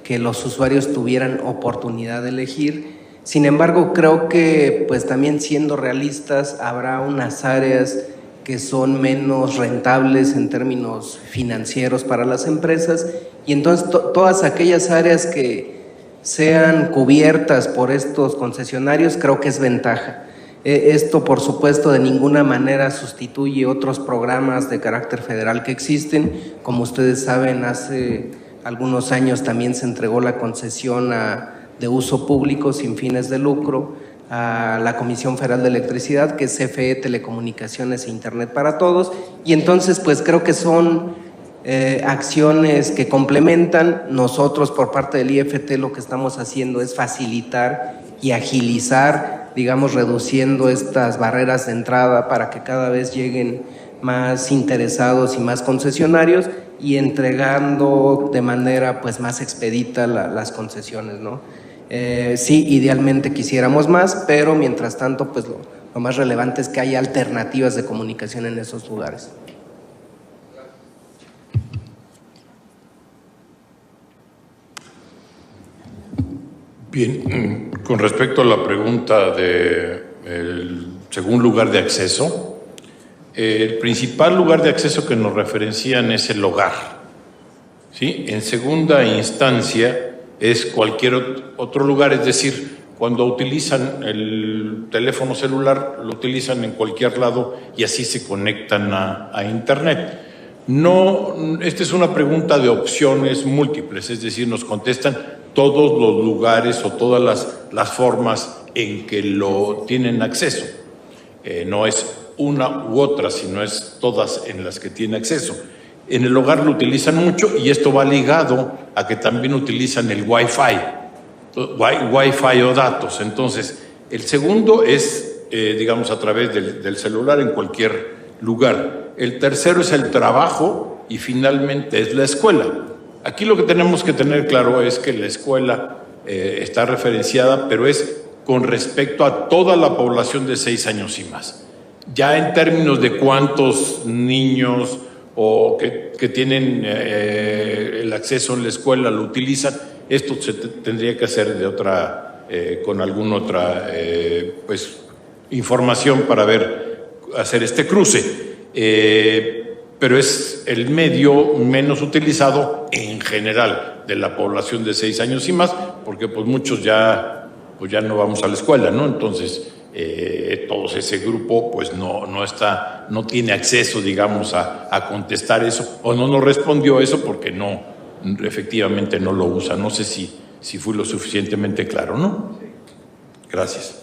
que los usuarios tuvieran oportunidad de elegir. Sin embargo, creo que pues también siendo realistas, habrá unas áreas que son menos rentables en términos financieros para las empresas, y entonces todas aquellas áreas que sean cubiertas por estos concesionarios, creo que es ventaja. Esto, por supuesto, de ninguna manera sustituye otros programas de carácter federal que existen. Como ustedes saben, hace algunos años también se entregó la concesión de uso público sin fines de lucro a la Comisión Federal de Electricidad, que es CFE, Telecomunicaciones e Internet para Todos, y entonces pues creo que son acciones que complementan. Nosotros por parte del IFT lo que estamos haciendo es facilitar y agilizar, digamos, reduciendo estas barreras de entrada para que cada vez lleguen más interesados y más concesionarios, y entregando de manera pues más expedita las concesiones, ¿no? Sí, idealmente quisiéramos más, pero mientras tanto pues lo más relevante es que haya alternativas de comunicación en esos lugares. Bien, con respecto a la pregunta del segundo lugar de acceso, el principal lugar de acceso que nos referencian es el hogar, ¿sí? En segunda instancia es cualquier otro lugar, es decir, cuando utilizan el teléfono celular, lo utilizan en cualquier lado y así se conectan a Internet. No, esta es una pregunta de opciones múltiples, es decir, nos contestan todos los lugares o todas las formas en que lo tienen acceso. No es una u otra, sino es todas en las que tiene acceso. En el hogar lo utilizan mucho y esto va ligado a que también utilizan el Wi-Fi o datos. Entonces, el segundo es, digamos, a través del celular en cualquier lugar. El tercero es el trabajo y finalmente es la escuela. Aquí lo que tenemos que tener claro es que la escuela está referenciada, pero es con respecto a toda la población de 6 años y más. Ya en términos de cuántos niños o que tienen el acceso en la escuela lo utilizan, esto se tendría que hacer de otra, con alguna otra pues, información para hacer este cruce. Pero es el medio menos utilizado en general de la población de 6 años y más, porque pues muchos ya no vamos a la escuela, ¿no? Entonces, todo ese grupo pues no tiene acceso, digamos, a contestar eso, o no nos respondió eso porque efectivamente no lo usa. No sé si fui lo suficientemente claro, ¿no? Gracias.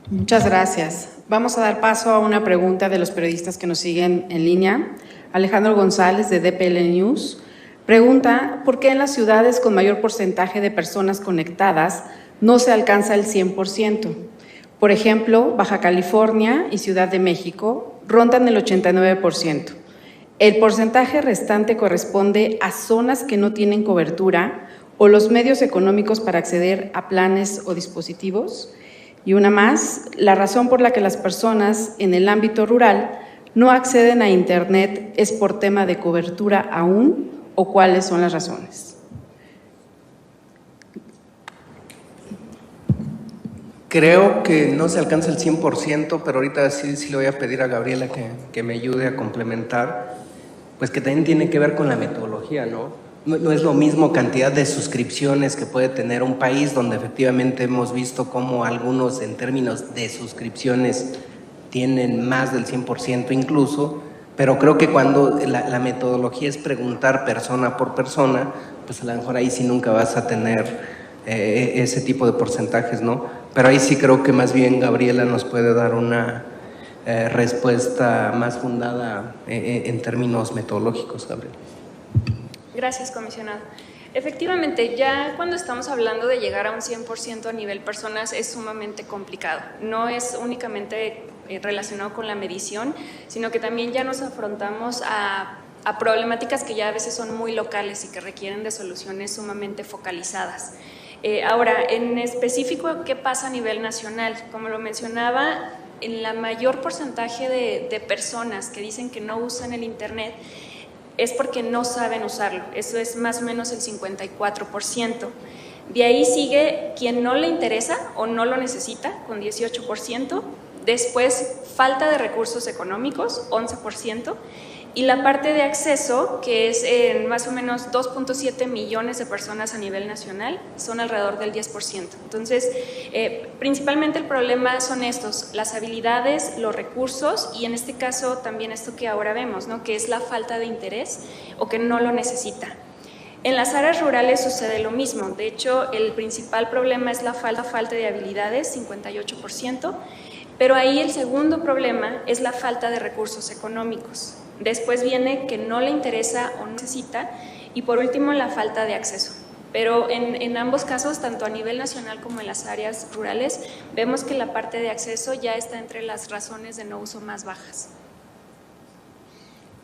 Muchas gracias. Vamos a dar paso a una pregunta de los periodistas que nos siguen en línea. Alejandro González, de DPL News, pregunta: ¿por qué en las ciudades con mayor porcentaje de personas conectadas no se alcanza el 100%? Por ejemplo, Baja California y Ciudad de México rondan el 89%. El porcentaje restante corresponde a zonas que no tienen cobertura o los medios económicos para acceder a planes o dispositivos. Y una más, la razón por la que las personas en el ámbito rural no acceden a Internet es por tema de cobertura aún, o cuáles son las razones. Creo que no se alcanza el 100%, pero ahorita sí le voy a pedir a Gabriela que me ayude a complementar, pues que también tiene que ver con la metodología, ¿no? no es lo mismo cantidad de suscripciones que puede tener un país, donde efectivamente hemos visto cómo algunos en términos de suscripciones tienen más del 100% incluso, pero creo que cuando la metodología es preguntar persona por persona, pues a lo mejor ahí sí nunca vas a tener ese tipo de porcentajes, ¿no? Pero ahí sí creo que más bien Gabriela nos puede dar una respuesta más fundada en términos metodológicos, Gabriela. Gracias, comisionado. Efectivamente, ya cuando estamos hablando de llegar a un 100% a nivel personas es sumamente complicado. No es únicamente relacionado con la medición, sino que también ya nos afrontamos a problemáticas que ya a veces son muy locales y que requieren de soluciones sumamente focalizadas. Ahora, en específico, ¿qué pasa a nivel nacional? Como lo mencionaba, en la mayor porcentaje de personas que dicen que no usan el Internet es porque no saben usarlo. Eso es más o menos el 54%. De ahí sigue quien no le interesa o no lo necesita, con 18%. Después, falta de recursos económicos, 11%. Y la parte de acceso, que es más o menos 2.7 millones de personas a nivel nacional, son alrededor del 10%. Entonces, principalmente el problema son estos, las habilidades, los recursos y en este caso también esto que ahora vemos, ¿no? Que es la falta de interés o que no lo necesita. En las áreas rurales sucede lo mismo. De hecho, el principal problema es la falta de habilidades, 58%, pero ahí el segundo problema es la falta de recursos económicos. Después viene que no le interesa o no necesita y por último la falta de acceso. Pero en ambos casos, tanto a nivel nacional como en las áreas rurales, vemos que la parte de acceso ya está entre las razones de no uso más bajas.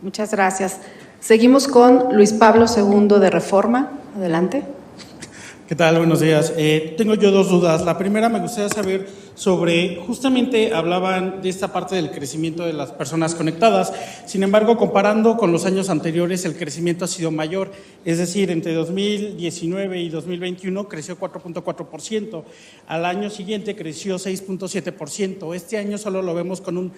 Muchas gracias. Seguimos con Luis Pablo II de Reforma. Adelante. ¿Qué tal? Buenos días. Tengo yo dos dudas. La primera, me gustaría saber sobre, justamente hablaban de esta parte del crecimiento de las personas conectadas, sin embargo, comparando con los años anteriores, el crecimiento ha sido mayor, es decir, entre 2019 y 2021 creció 4.4%, al año siguiente creció 6.7%, este año solo lo vemos con un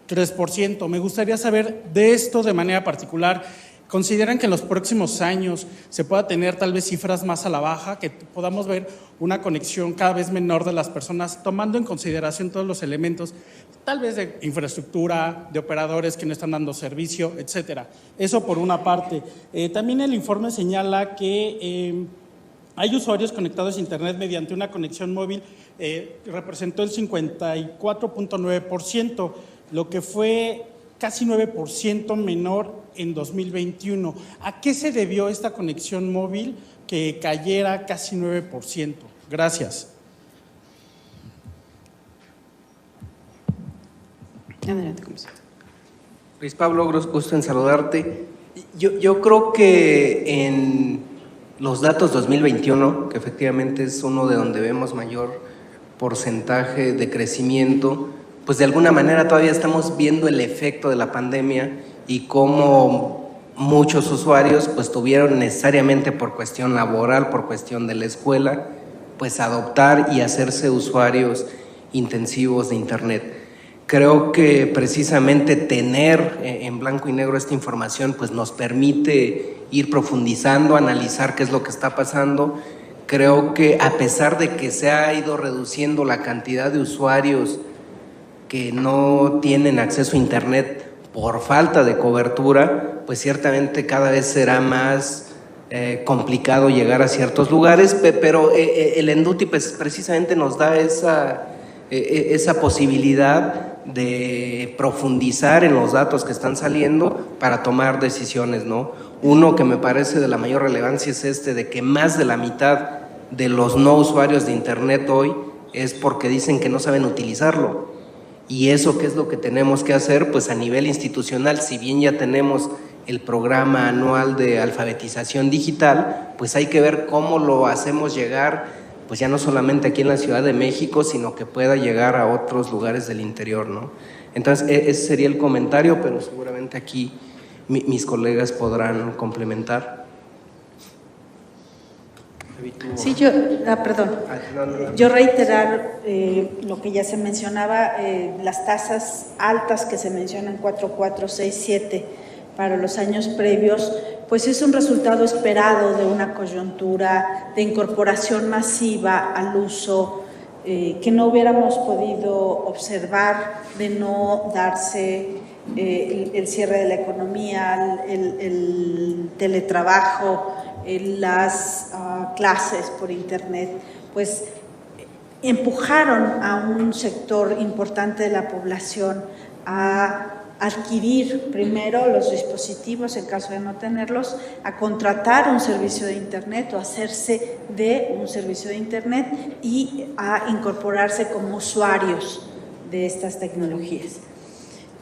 3%. Me gustaría saber de esto de manera particular. ¿Consideran que en los próximos años se pueda tener tal vez cifras más a la baja, que podamos ver una conexión cada vez menor de las personas, tomando en consideración todos los elementos, tal vez de infraestructura, de operadores que no están dando servicio, etcétera? Eso por una parte. También el informe señala que hay usuarios conectados a Internet mediante una conexión móvil, representó el 54.9%, lo que fue casi 9% menor en 2021. ¿A qué se debió esta conexión móvil que cayera casi 9%? Gracias. Adelante, comisionado. Luis Pablo, gusto en saludarte. Yo creo que en los datos 2021, que efectivamente es uno de donde vemos mayor porcentaje de crecimiento, pues de alguna manera todavía estamos viendo el efecto de la pandemia y cómo muchos usuarios pues tuvieron necesariamente por cuestión laboral, por cuestión de la escuela, pues adoptar y hacerse usuarios intensivos de Internet. Creo que precisamente tener en blanco y negro esta información pues nos permite ir profundizando, analizar qué es lo que está pasando. Creo que a pesar de que se ha ido reduciendo la cantidad de usuarios que no tienen acceso a Internet por falta de cobertura, pues ciertamente cada vez será más complicado llegar a ciertos lugares, pero el ENDUTI pues precisamente nos da esa posibilidad de profundizar en los datos que están saliendo para tomar decisiones, ¿no? Uno que me parece de la mayor relevancia es de que más de la mitad de los no usuarios de Internet hoy es porque dicen que no saben utilizarlo. Y eso, ¿qué es lo que tenemos que hacer? Pues a nivel institucional, si bien ya tenemos el programa anual de alfabetización digital, pues hay que ver cómo lo hacemos llegar, pues ya no solamente aquí en la Ciudad de México, sino que pueda llegar a otros lugares del interior, ¿no? Entonces, ese sería el comentario, pero seguramente aquí mis colegas podrán complementar. Sí, yo reiterar lo que ya se mencionaba, las tasas altas que se mencionan 4, 4, 6, 7 para los años previos, pues es un resultado esperado de una coyuntura de incorporación masiva al uso que no hubiéramos podido observar de no darse el cierre de la economía, el teletrabajo, las clases por internet, pues empujaron a un sector importante de la población a adquirir primero los dispositivos en caso de no tenerlos, a contratar un servicio de internet o hacerse de un servicio de internet y a incorporarse como usuarios de estas tecnologías.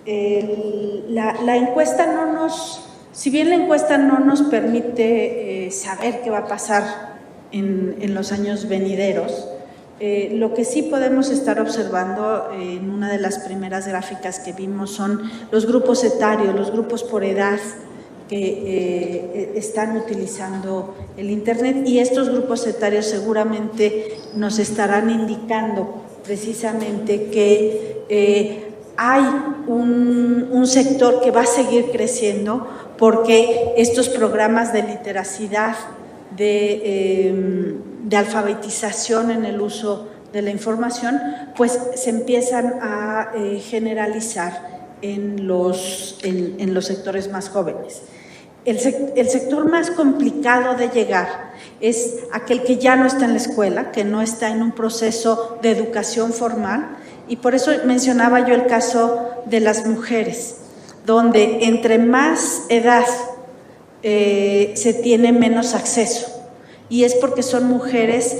La encuesta no nos, si bien la encuesta no nos permite saber qué va a pasar en los años venideros, lo que sí podemos estar observando en una de las primeras gráficas que vimos son los grupos etarios, los grupos por edad que están utilizando el internet, y estos grupos etarios seguramente nos estarán indicando precisamente que hay un sector que va a seguir creciendo porque estos programas de literacidad, de alfabetización en el uso de la información, pues se empiezan a generalizar en los sectores más jóvenes. El sector más complicado de llegar es aquel que ya no está en la escuela, que no está en un proceso de educación formal, y por eso mencionaba yo el caso de las mujeres, donde entre más edad se tiene menos acceso, y es porque son mujeres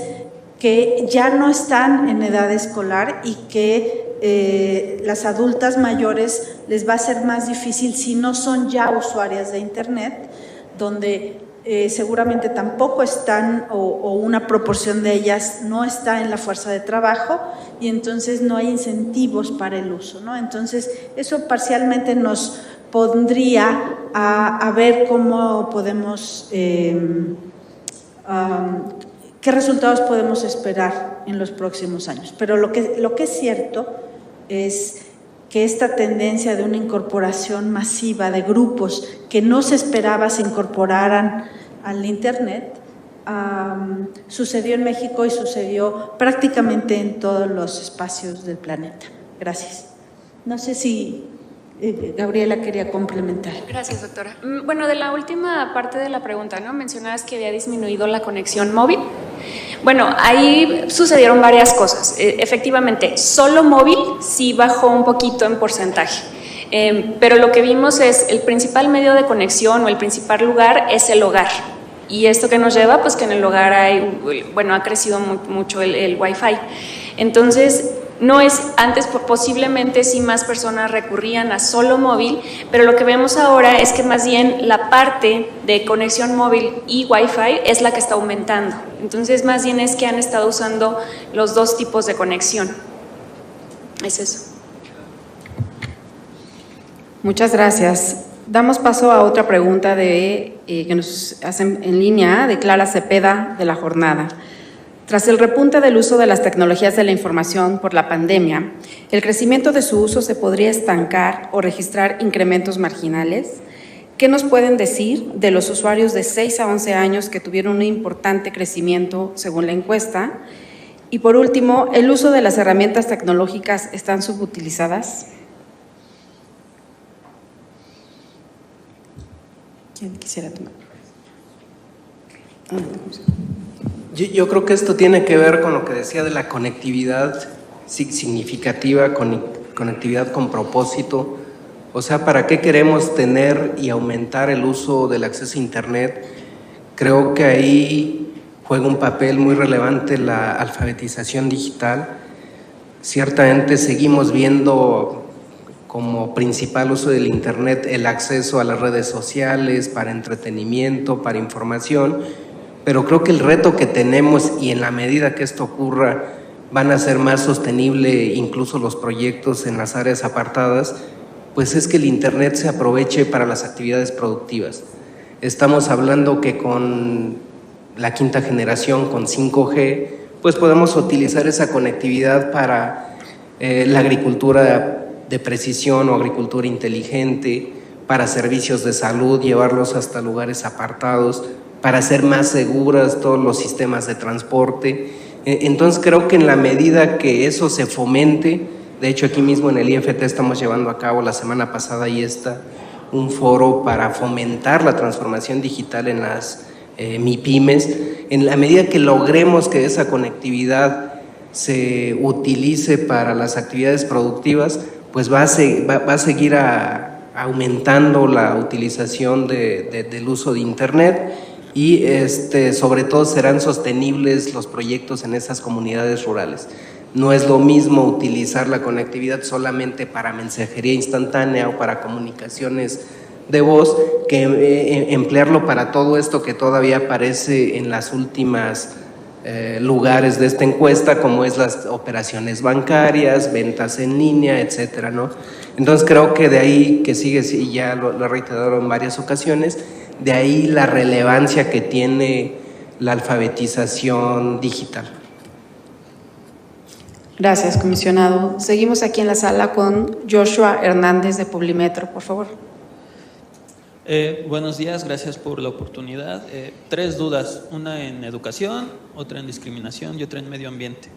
que ya no están en edad escolar y que las adultas mayores les va a ser más difícil si no son ya usuarias de internet, donde seguramente tampoco están o una proporción de ellas no está en la fuerza de trabajo, y entonces no hay incentivos para el uso, ¿no? Entonces eso parcialmente nos pondría a ver cómo podemos, qué resultados podemos esperar en los próximos años. Pero lo que es cierto es que esta tendencia de una incorporación masiva de grupos que no se esperaba se incorporaran al internet sucedió en México y sucedió prácticamente en todos los espacios del planeta. Gracias. No sé si Gabriela quería complementar. Gracias, doctora. Bueno, de la última parte de la pregunta, ¿no? Mencionabas que había disminuido la conexión móvil. Bueno, ahí sucedieron varias cosas. Efectivamente, solo móvil sí bajó un poquito en porcentaje. Pero lo que vimos es el principal medio de conexión o el principal lugar es el hogar. Y esto que nos lleva, pues que en el hogar hay, bueno, ha crecido mucho el Wi-Fi. Entonces, no es, antes posiblemente sí más personas recurrían a solo móvil, pero lo que vemos ahora es que más bien la parte de conexión móvil y Wi-Fi es la que está aumentando. Entonces, más bien es que han estado usando los dos tipos de conexión. Es eso. Muchas gracias. Damos paso a otra pregunta que nos hacen en línea de Clara Cepeda de La Jornada. Tras el repunte del uso de las tecnologías de la información por la pandemia, ¿el crecimiento de su uso se podría estancar o registrar incrementos marginales? ¿Qué nos pueden decir de los usuarios de 6 a 11 años que tuvieron un importante crecimiento según la encuesta? Y por último, ¿el uso de las herramientas tecnológicas están subutilizadas? ¿Quién quisiera tomar? Yo creo que esto tiene que ver con lo que decía de la conectividad significativa, conectividad con propósito. O sea, ¿para qué queremos tener y aumentar el uso del acceso a Internet? Creo que ahí juega un papel muy relevante la alfabetización digital. Ciertamente seguimos viendo como principal uso del Internet el acceso a las redes sociales para entretenimiento, para información, pero creo que el reto que tenemos, y en la medida que esto ocurra, van a ser más sostenible incluso los proyectos en las áreas apartadas, pues es que el Internet se aproveche para las actividades productivas. Estamos hablando que con la quinta generación, con 5G, pues podemos utilizar esa conectividad para la agricultura de precisión o agricultura inteligente, para servicios de salud, llevarlos hasta lugares apartados, para hacer más seguras todos los sistemas de transporte. Entonces creo que en la medida que eso se fomente, de hecho aquí mismo en el IFT estamos llevando a cabo, la semana pasada ahí está, un foro para fomentar la transformación digital en las MIPYMES. En la medida que logremos que esa conectividad se utilice para las actividades productivas, pues va a seguir aumentando la utilización del uso de Internet y sobre todo serán sostenibles los proyectos en esas comunidades rurales. No es lo mismo utilizar la conectividad solamente para mensajería instantánea o para comunicaciones de voz que emplearlo para todo esto que todavía aparece en las últimas lugares de esta encuesta, como es las operaciones bancarias, ventas en línea, etcétera, ¿no? Entonces creo que de ahí que sigue, y ya lo he reiterado en varias ocasiones, de ahí la relevancia que tiene la alfabetización digital. Gracias, comisionado. Seguimos aquí en la sala con Joshua Hernández de Publimetro, por favor. Buenos días, gracias por la oportunidad. 3 dudas, una en educación, otra en discriminación y otra en medio ambiente.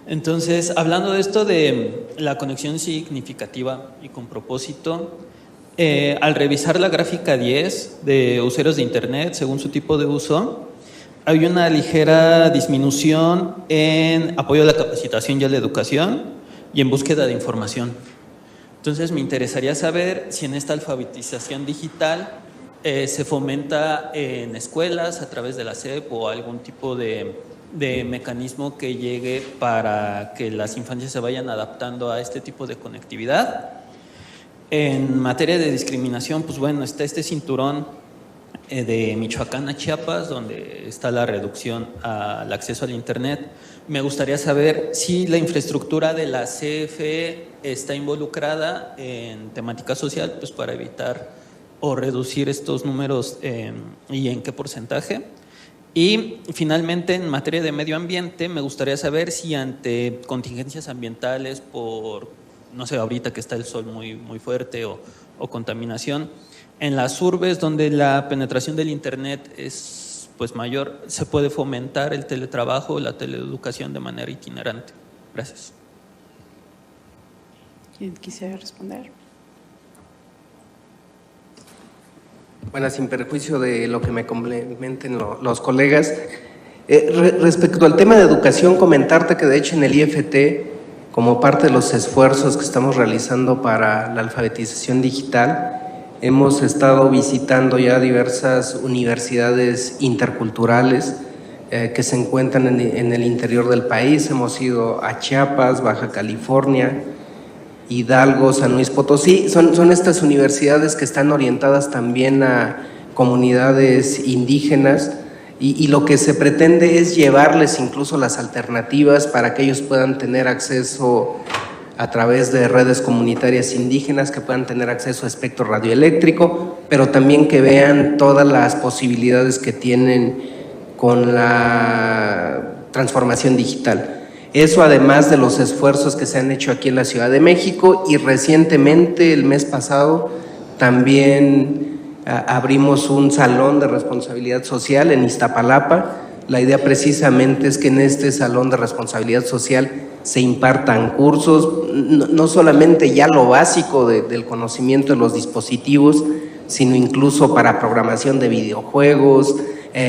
Entonces, hablando de esto de la conexión significativa y con propósito, al revisar la gráfica 10 de usuarios de Internet según su tipo de uso, hay una ligera disminución en apoyo a la capacitación y a la educación y en búsqueda de información. Entonces, me interesaría saber si en esta alfabetización digital se fomenta en escuelas a través de la SEP o algún tipo de mecanismo que llegue para que las infancias se vayan adaptando a este tipo de conectividad. En materia de discriminación, pues bueno, está este cinturón de Michoacán a Chiapas, donde está la reducción al acceso al Internet. Me gustaría saber si la infraestructura de la CFE está involucrada en temática social, pues para evitar o reducir estos números y en qué porcentaje. Y finalmente, en materia de medio ambiente, me gustaría saber si ante contingencias ambientales por, no sé, ahorita que está el sol muy fuerte o contaminación, en las urbes donde la penetración del Internet es pues mayor, ¿se puede fomentar el teletrabajo o la teleeducación de manera itinerante? Gracias. ¿Quién quisiera responder? Bueno, sin perjuicio de lo que me complementen los colegas, respecto al tema de educación, comentarte que de hecho en el IFT, como parte de los esfuerzos que estamos realizando para la alfabetización digital, hemos estado visitando ya diversas universidades interculturales que se encuentran en el interior del país. Hemos ido a Chiapas, Baja California, Hidalgo, San Luis Potosí. Son estas universidades que están orientadas también a comunidades indígenas y lo que se pretende es llevarles incluso las alternativas para que ellos puedan tener acceso a través de redes comunitarias indígenas, que puedan tener acceso a espectro radioeléctrico, pero también que vean todas las posibilidades que tienen con la transformación digital. Eso además de los esfuerzos que se han hecho aquí en la Ciudad de México, y recientemente, el mes pasado, también abrimos un salón de responsabilidad social en Iztapalapa. La idea precisamente es que en este salón de responsabilidad social se impartan cursos, no solamente ya lo básico del conocimiento de los dispositivos, sino incluso para programación de videojuegos,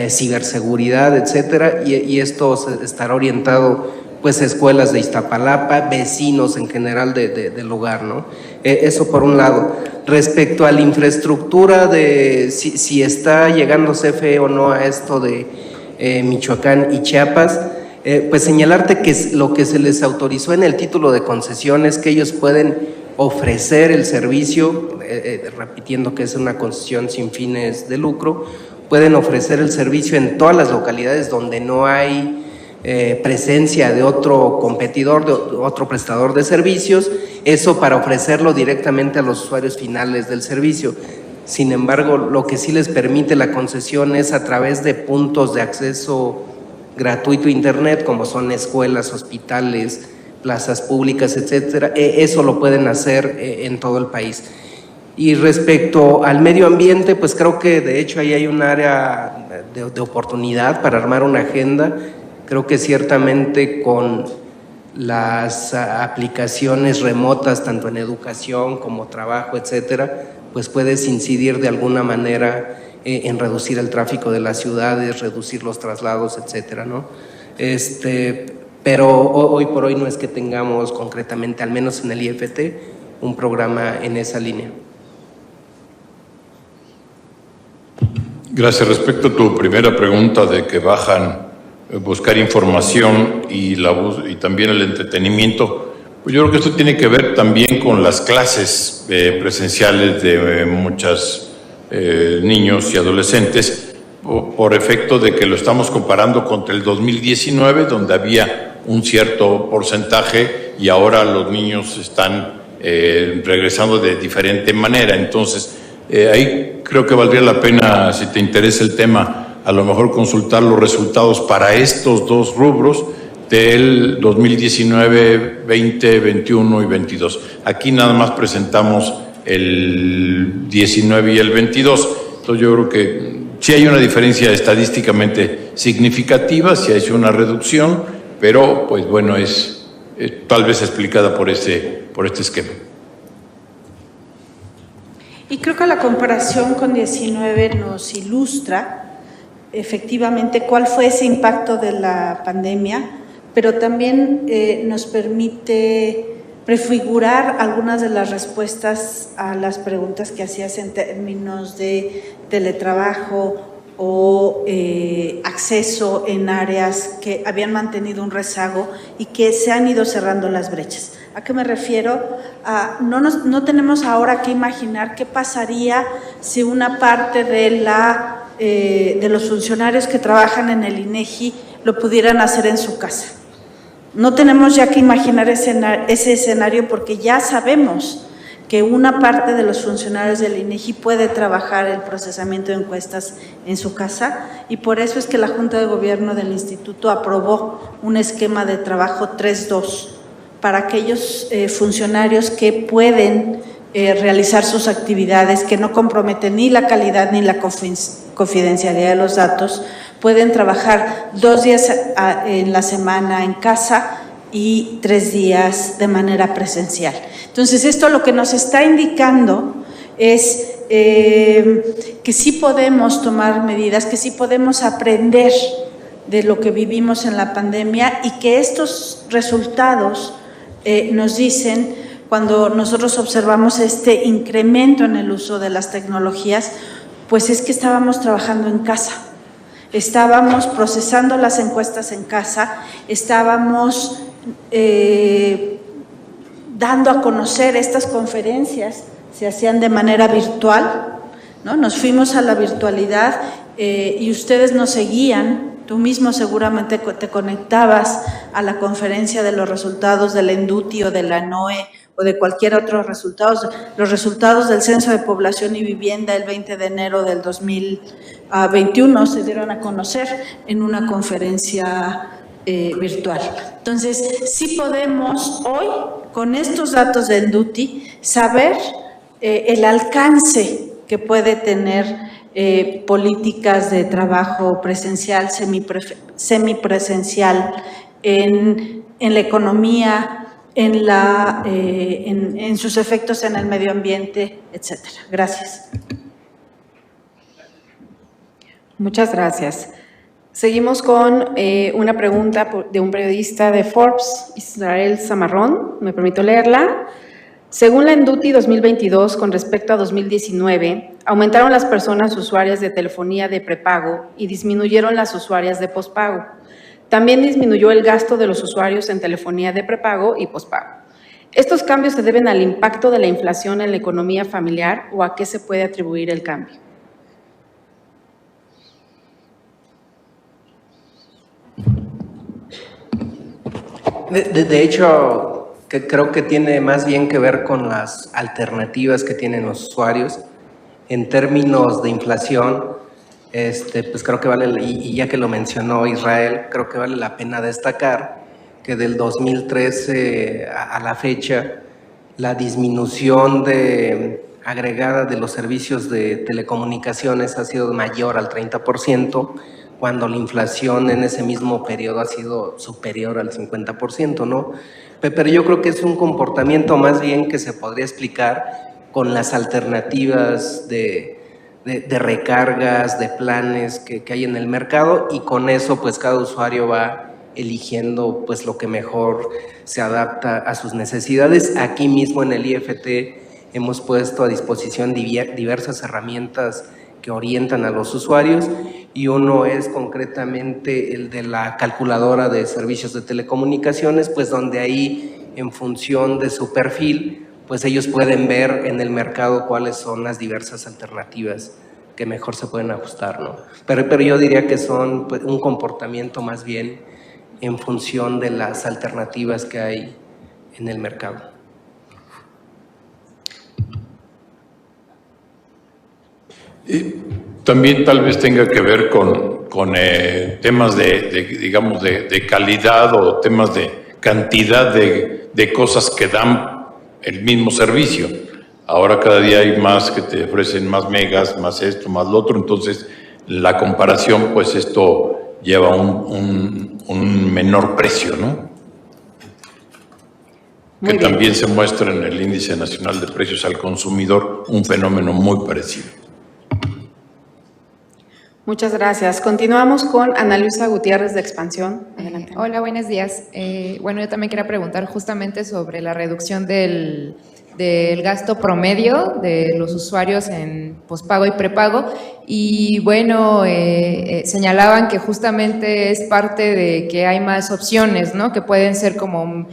ciberseguridad, etcétera, y esto estará orientado pues a escuelas de Iztapalapa, vecinos en general del lugar, ¿no? Eso por un lado. Respecto a la infraestructura de si está llegando CFE o no a esto de Michoacán y Chiapas, pues señalarte que lo que se les autorizó en el título de concesión es que ellos pueden ofrecer el servicio, repitiendo que es una concesión sin fines de lucro, pueden ofrecer el servicio en todas las localidades donde no hay presencia de otro competidor, de otro prestador de servicios, eso para ofrecerlo directamente a los usuarios finales del servicio. Sin embargo, lo que sí les permite la concesión es a través de puntos de acceso gratuito a Internet, como son escuelas, hospitales, plazas públicas, etcétera. Eso lo pueden hacer en todo el país. Y respecto al medio ambiente, pues creo que de hecho ahí hay un área de oportunidad para armar una agenda. Creo que ciertamente con las aplicaciones remotas, tanto en educación como trabajo, etcétera, pues puedes incidir de alguna manera en reducir el tráfico de las ciudades, reducir los traslados, etcétera, ¿no? Pero hoy por hoy no es que tengamos concretamente, al menos en el IFT, un programa en esa línea. Gracias. Respecto a tu primera pregunta de que bajan buscar información y también el entretenimiento, pues yo creo que esto tiene que ver también con las clases presenciales de muchos niños y adolescentes, por efecto de que lo estamos comparando contra el 2019, donde había un cierto porcentaje y ahora los niños están regresando de diferente manera. Entonces, ahí creo que valdría la pena, si te interesa el tema, a lo mejor consultar los resultados para estos dos rubros del 2019, 20, 21 y 22. Aquí nada más presentamos el 19 y el 22. Entonces yo creo que sí hay una diferencia estadísticamente significativa, sí hay una reducción, pero pues bueno, es tal vez explicada por este esquema. Y creo que la comparación con 19 nos ilustra efectivamente cuál fue ese impacto de la pandemia, pero también nos permite prefigurar algunas de las respuestas a las preguntas que hacías en términos de teletrabajo o acceso en áreas que habían mantenido un rezago y que se han ido cerrando las brechas. ¿A qué me refiero? No tenemos ahora que imaginar qué pasaría si una parte de los funcionarios que trabajan en el INEGI lo pudieran hacer en su casa. No tenemos ya que imaginar ese escenario porque ya sabemos que una parte de los funcionarios del INEGI puede trabajar el procesamiento de encuestas en su casa, y por eso es que la Junta de Gobierno del Instituto aprobó un esquema de trabajo 3-2 para aquellos funcionarios que pueden realizar sus actividades, que no comprometen ni la calidad ni la confidencialidad de los datos. Pueden trabajar 2 días en la semana en casa y 3 días de manera presencial. Entonces, esto lo que nos está indicando es que sí podemos tomar medidas, que sí podemos aprender de lo que vivimos en la pandemia y que estos resultados nos dicen, cuando nosotros observamos este incremento en el uso de las tecnologías, pues es que estábamos trabajando en casa. Estábamos procesando las encuestas en casa, estábamos dando a conocer estas conferencias, se hacían de manera virtual, ¿no? Nos fuimos a la virtualidad y ustedes nos seguían. Tú mismo seguramente te conectabas a la conferencia de los resultados del ENDUTI o de la NOE o de cualquier otro resultado. Los resultados del Censo de Población y Vivienda el 20 de enero del 2021 se dieron a conocer en una conferencia virtual. Entonces, sí podemos hoy, con estos datos del ENDUTI, saber el alcance que puede tener políticas de trabajo presencial, semipresencial, en la economía, en sus efectos en el medio ambiente, etcétera. Gracias. Muchas gracias. Seguimos con una pregunta de un periodista de Forbes, Israel Zamarrón. Me permito leerla. Según la ENDUTI 2022, con respecto a 2019, aumentaron las personas usuarias de telefonía de prepago y disminuyeron las usuarias de pospago. También disminuyó el gasto de los usuarios en telefonía de prepago y pospago. ¿Estos cambios se deben al impacto de la inflación en la economía familiar o a qué se puede atribuir el cambio? De hecho, que creo que tiene más bien que ver con las alternativas que tienen los usuarios. En términos de inflación, pues creo que vale, y ya que lo mencionó Israel, creo que vale la pena destacar que del 2013 a la fecha, la disminución de agregada de los servicios de telecomunicaciones ha sido mayor al 30%, cuando la inflación en ese mismo periodo ha sido superior al 50%, ¿no? Pero yo creo que es un comportamiento más bien que se podría explicar con las alternativas de recargas, de planes que hay en el mercado, y con eso pues cada usuario va eligiendo pues lo que mejor se adapta a sus necesidades. Aquí mismo en el IFT hemos puesto a disposición diversas herramientas que orientan a los usuarios, y uno es concretamente el de la calculadora de servicios de telecomunicaciones, pues donde ahí, en función de su perfil, pues ellos pueden ver en el mercado cuáles son las diversas alternativas que mejor se pueden ajustar, ¿no? Pero yo diría que son pues, un comportamiento más bien en función de las alternativas que hay en el mercado. Y también tal vez tenga que ver con temas digamos, de calidad, o temas de cantidad de cosas que dan el mismo servicio. Ahora cada día hay más que te ofrecen más megas, más esto, más lo otro, entonces la comparación, pues esto lleva un menor precio, ¿no? Muy que bien. También se muestra en el Índice Nacional de Precios al Consumidor un fenómeno muy parecido. Muchas gracias. Continuamos con Ana Luisa Gutiérrez de Expansión. Adelante. Hola, buenos días. Bueno, yo también quería preguntar justamente sobre la reducción del gasto promedio de los usuarios en pospago y prepago. Y bueno, señalaban que justamente es parte de que hay más opciones, ¿no? Que pueden ser como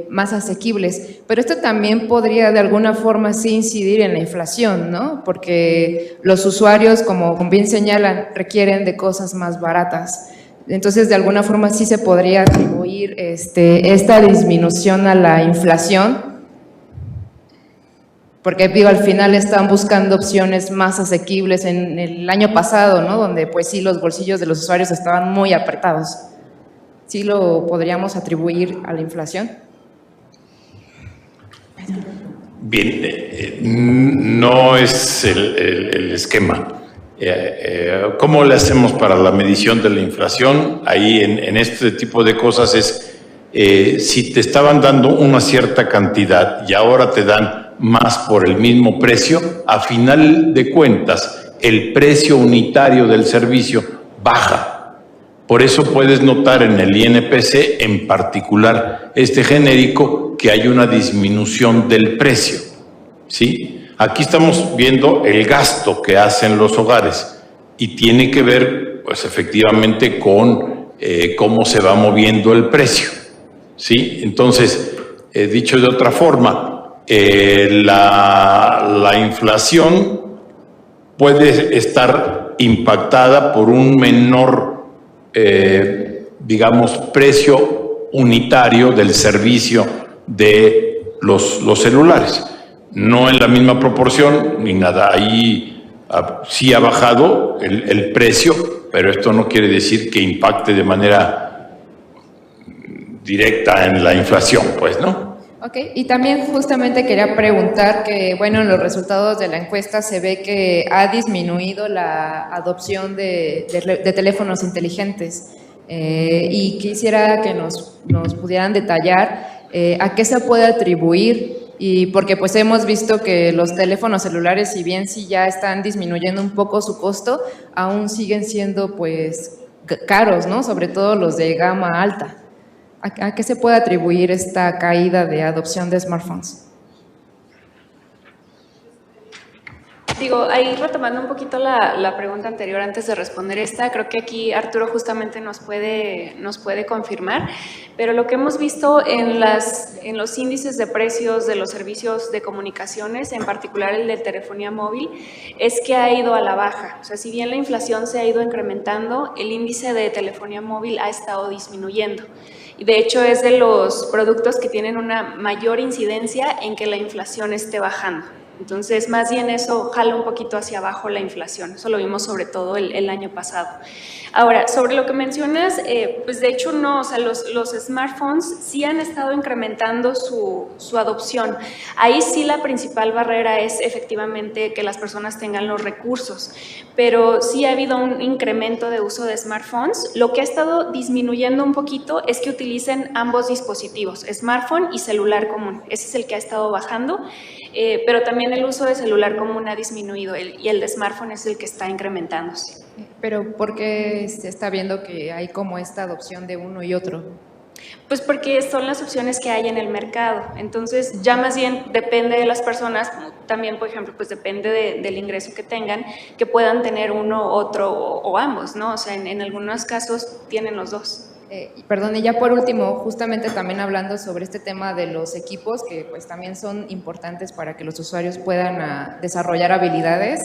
más asequibles, pero esto también podría de alguna forma sí incidir en la inflación, ¿no? Porque los usuarios, como bien señalan, requieren de cosas más baratas. Entonces, de alguna forma sí se podría atribuir esta disminución a la inflación, porque digo, al final están buscando opciones más asequibles en el año pasado, ¿no? Donde pues sí los bolsillos de los usuarios estaban muy apretados. ¿Sí lo podríamos atribuir a la inflación? Bien, no es el esquema. ¿Cómo le hacemos para la medición de la inflación? Ahí en este tipo de cosas es, si te estaban dando una cierta cantidad y ahora te dan más por el mismo precio, a final de cuentas el precio unitario del servicio baja. Por eso puedes notar en el INPC, en particular este genérico, que hay una disminución del precio, ¿sí? Aquí estamos viendo el gasto que hacen los hogares y tiene que ver, pues efectivamente, con cómo se va moviendo el precio, ¿sí? Entonces, dicho de otra forma, la inflación puede estar impactada por un menor digamos, precio unitario del servicio de los celulares. No en la misma proporción ni nada. Ahí sí ha bajado el precio, pero esto no quiere decir que impacte de manera directa en la inflación, pues, ¿no? Ok, y también justamente quería preguntar que, bueno, en los resultados de la encuesta se ve que ha disminuido la adopción de teléfonos inteligentes y quisiera que nos pudieran detallar a qué se puede atribuir, y porque pues hemos visto que los teléfonos celulares, si bien sí ya están disminuyendo un poco su costo, aún siguen siendo pues caros, ¿no? Sobre todo los de gama alta. ¿A qué se puede atribuir esta caída de adopción de smartphones? Digo, ahí retomando un poquito la pregunta anterior antes de responder esta, creo que aquí Arturo justamente nos puede confirmar, pero lo que hemos visto en los índices de precios de los servicios de comunicaciones, en particular el de telefonía móvil, es que ha ido a la baja. O sea, si bien la inflación se ha ido incrementando, el índice de telefonía móvil ha estado disminuyendo. Y de hecho es de los productos que tienen una mayor incidencia en que la inflación esté bajando. Entonces, más bien eso jala un poquito hacia abajo la inflación. Eso lo vimos sobre todo el año pasado. Ahora, sobre lo que mencionas, pues de hecho no, o sea, los smartphones sí han estado incrementando su adopción. Ahí sí la principal barrera es efectivamente que las personas tengan los recursos, pero sí ha habido un incremento de uso de smartphones. Lo que ha estado disminuyendo un poquito es que utilicen ambos dispositivos, smartphone y celular común. Ese es el que ha estado bajando. Pero también el uso de celular común ha disminuido y el de smartphone es el que está incrementándose. Pero ¿por qué se está viendo que hay como esta adopción de uno y otro? Pues porque son las opciones que hay en el mercado. Entonces ya más bien depende de las personas, también por ejemplo pues depende del ingreso que tengan, que puedan tener uno, otro o ambos, ¿no? O sea, en algunos casos tienen los dos. Perdón, y ya por último, justamente también hablando sobre este tema de los equipos, que pues también son importantes para que los usuarios puedan desarrollar habilidades,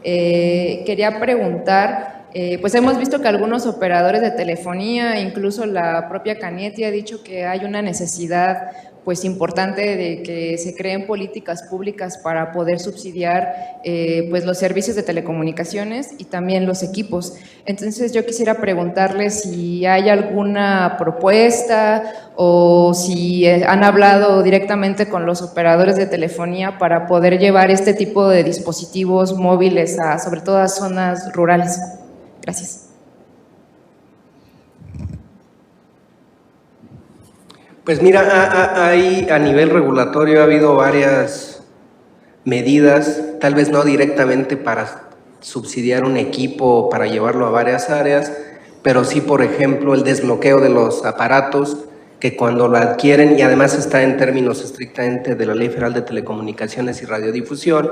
quería preguntar, pues hemos visto que algunos operadores de telefonía, incluso la propia Cañete ha dicho que hay una necesidad pues importante de que se creen políticas públicas para poder subsidiar pues los servicios de telecomunicaciones y también los equipos. Entonces yo quisiera preguntarle si hay alguna propuesta o si han hablado directamente con los operadores de telefonía para poder llevar este tipo de dispositivos móviles a sobre todo a zonas rurales. Gracias. Pues mira, hay a nivel regulatorio ha habido varias medidas, tal vez no directamente para subsidiar un equipo o para llevarlo a varias áreas, pero sí, por ejemplo, el desbloqueo de los aparatos que cuando lo adquieren, y además está en términos estrictamente de la Ley Federal de Telecomunicaciones y Radiodifusión,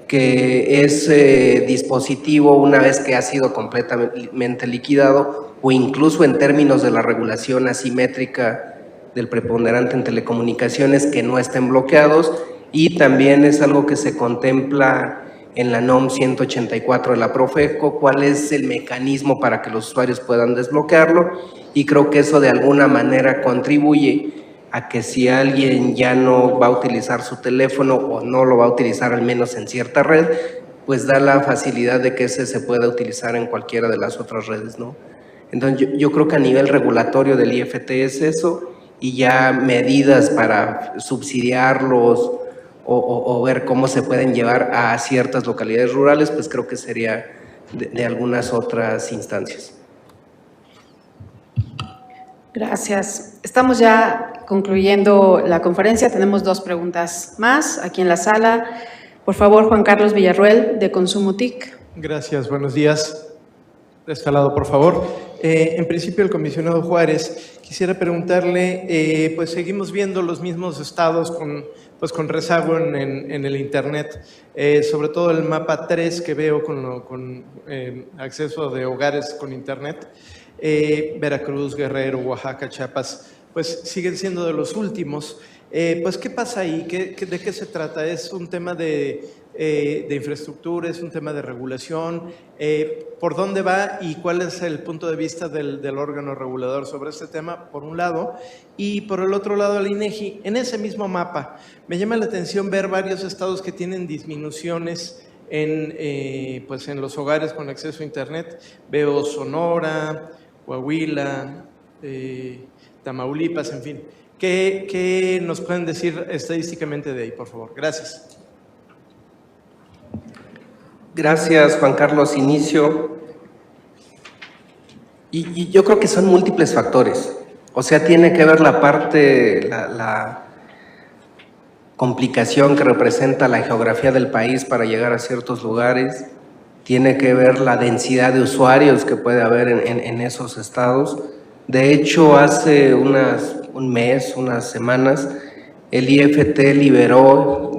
que ese dispositivo, una vez que ha sido completamente liquidado, o incluso en términos de la regulación asimétrica del preponderante en telecomunicaciones, que no estén bloqueados, y también es algo que se contempla en la NOM 184 de la Profeco, cuál es el mecanismo para que los usuarios puedan desbloquearlo, y creo que eso de alguna manera contribuye a que si alguien ya no va a utilizar su teléfono o no lo va a utilizar al menos en cierta red, pues da la facilidad de que ese se pueda utilizar en cualquiera de las otras redes, ¿no? Entonces yo creo que a nivel regulatorio del IFT es eso, y ya medidas para subsidiarlos o ver cómo se pueden llevar a ciertas localidades rurales, pues creo que sería de algunas otras instancias. Gracias. Estamos ya concluyendo la conferencia. Tenemos 2 preguntas más aquí en la sala. Por favor, Juan Carlos Villarruel, de Consumo TIC. Gracias, buenos días. De este lado, por favor. En principio, el comisionado Juárez, quisiera preguntarle, pues seguimos viendo los mismos estados con rezago en el Internet, sobre todo el mapa 3 que veo con acceso de hogares con Internet, Veracruz, Guerrero, Oaxaca, Chiapas, pues siguen siendo de los últimos. Pues, ¿qué pasa ahí? ¿De qué se trata? ¿Es un tema de infraestructura, es un tema de regulación? ¿Por dónde va y cuál es el punto de vista del órgano regulador sobre este tema, por un lado? Y por el otro lado, el INEGI, en ese mismo mapa, me llama la atención ver varios estados que tienen disminuciones en los hogares con acceso a Internet. Veo Sonora, Coahuila, Tamaulipas, en fin. ¿Qué nos pueden decir estadísticamente de ahí, por favor? Gracias. Gracias, Juan Carlos. Inicio. Y yo creo que son múltiples factores. O sea, tiene que ver la parte, la complicación que representa la geografía del país para llegar a ciertos lugares. Tiene que ver la densidad de usuarios que puede haber en esos estados. De hecho, hace un mes, unas semanas, el IFT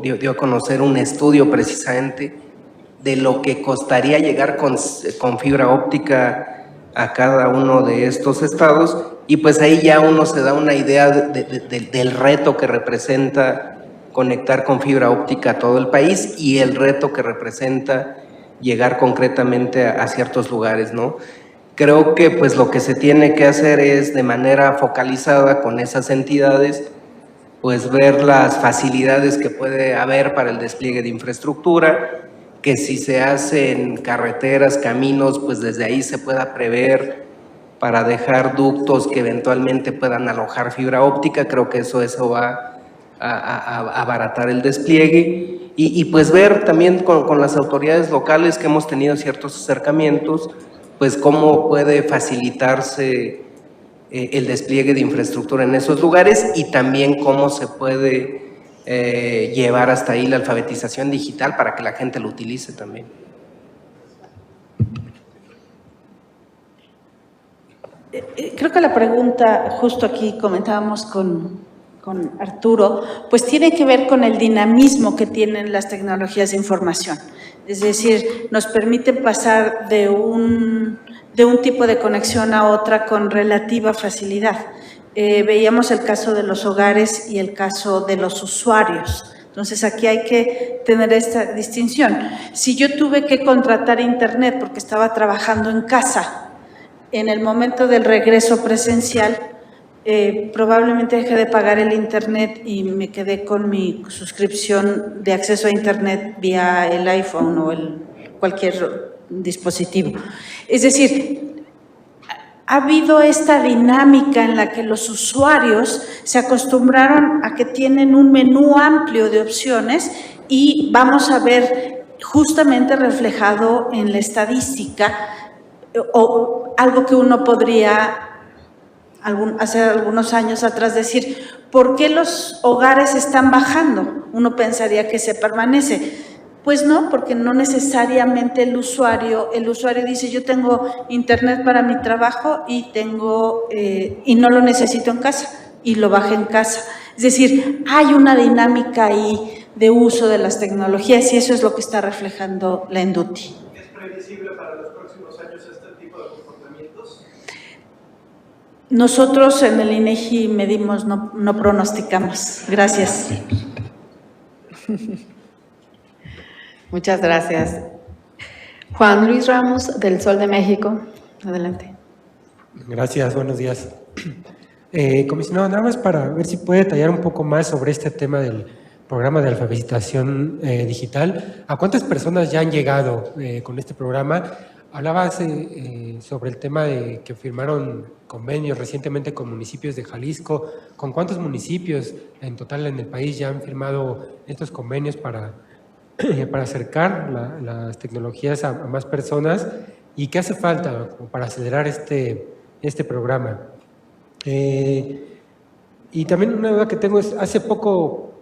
dio a conocer un estudio precisamente de lo que costaría llegar con fibra óptica a cada uno de estos estados, y pues ahí ya uno se da una idea del reto que representa conectar con fibra óptica a todo el país y el reto que representa llegar concretamente a ciertos lugares, ¿no? Creo que pues lo que se tiene que hacer es de manera focalizada con esas entidades, pues ver las facilidades que puede haber para el despliegue de infraestructura, que si se hacen carreteras, caminos, pues desde ahí se pueda prever para dejar ductos que eventualmente puedan alojar fibra óptica. Creo que eso va a abaratar el despliegue y pues ver también con las autoridades locales que hemos tenido ciertos acercamientos, pues cómo puede facilitarse el despliegue de infraestructura en esos lugares y también cómo se puede llevar hasta ahí la alfabetización digital para que la gente lo utilice también. Creo que la pregunta, justo aquí comentábamos con Arturo, pues tiene que ver con el dinamismo que tienen las tecnologías de información. Es decir, nos permiten pasar de un tipo de conexión a otra con relativa facilidad. Veíamos el caso de los hogares y el caso de los usuarios. Entonces, aquí hay que tener esta distinción. Si yo tuve que contratar internet porque estaba trabajando en casa, en el momento del regreso presencial, probablemente dejé de pagar el internet y me quedé con mi suscripción de acceso a internet vía el iPhone o cualquier dispositivo. Es decir, ha habido esta dinámica en la que los usuarios se acostumbraron a que tienen un menú amplio de opciones y vamos a ver justamente reflejado en la estadística o algo que uno podría hace algunos años atrás decir, ¿por qué los hogares están bajando? Uno pensaría que se permanece. Pues no, porque no necesariamente el usuario dice, yo tengo internet para mi trabajo y no lo necesito en casa, y lo baja en casa. Es decir, hay una dinámica ahí de uso de las tecnologías y eso es lo que está reflejando la Enduti. ¿Es previsible para los próximos años este tipo de comportamientos? Nosotros en el INEGI medimos, no pronosticamos. Gracias. Muchas gracias. Juan Luis Ramos, del Sol de México. Adelante. Gracias, buenos días. Comisionado, nada más para ver si puede detallar un poco más sobre este tema del programa de alfabetización digital. ¿A cuántas personas ya han llegado con este programa? Hablaba sobre el tema de que firmaron convenios recientemente con municipios de Jalisco. ¿Con cuántos municipios en total en el país ya han firmado estos convenios para acercar las tecnologías a más personas? ¿Y qué hace falta para acelerar este programa? Y también una duda que tengo es, hace poco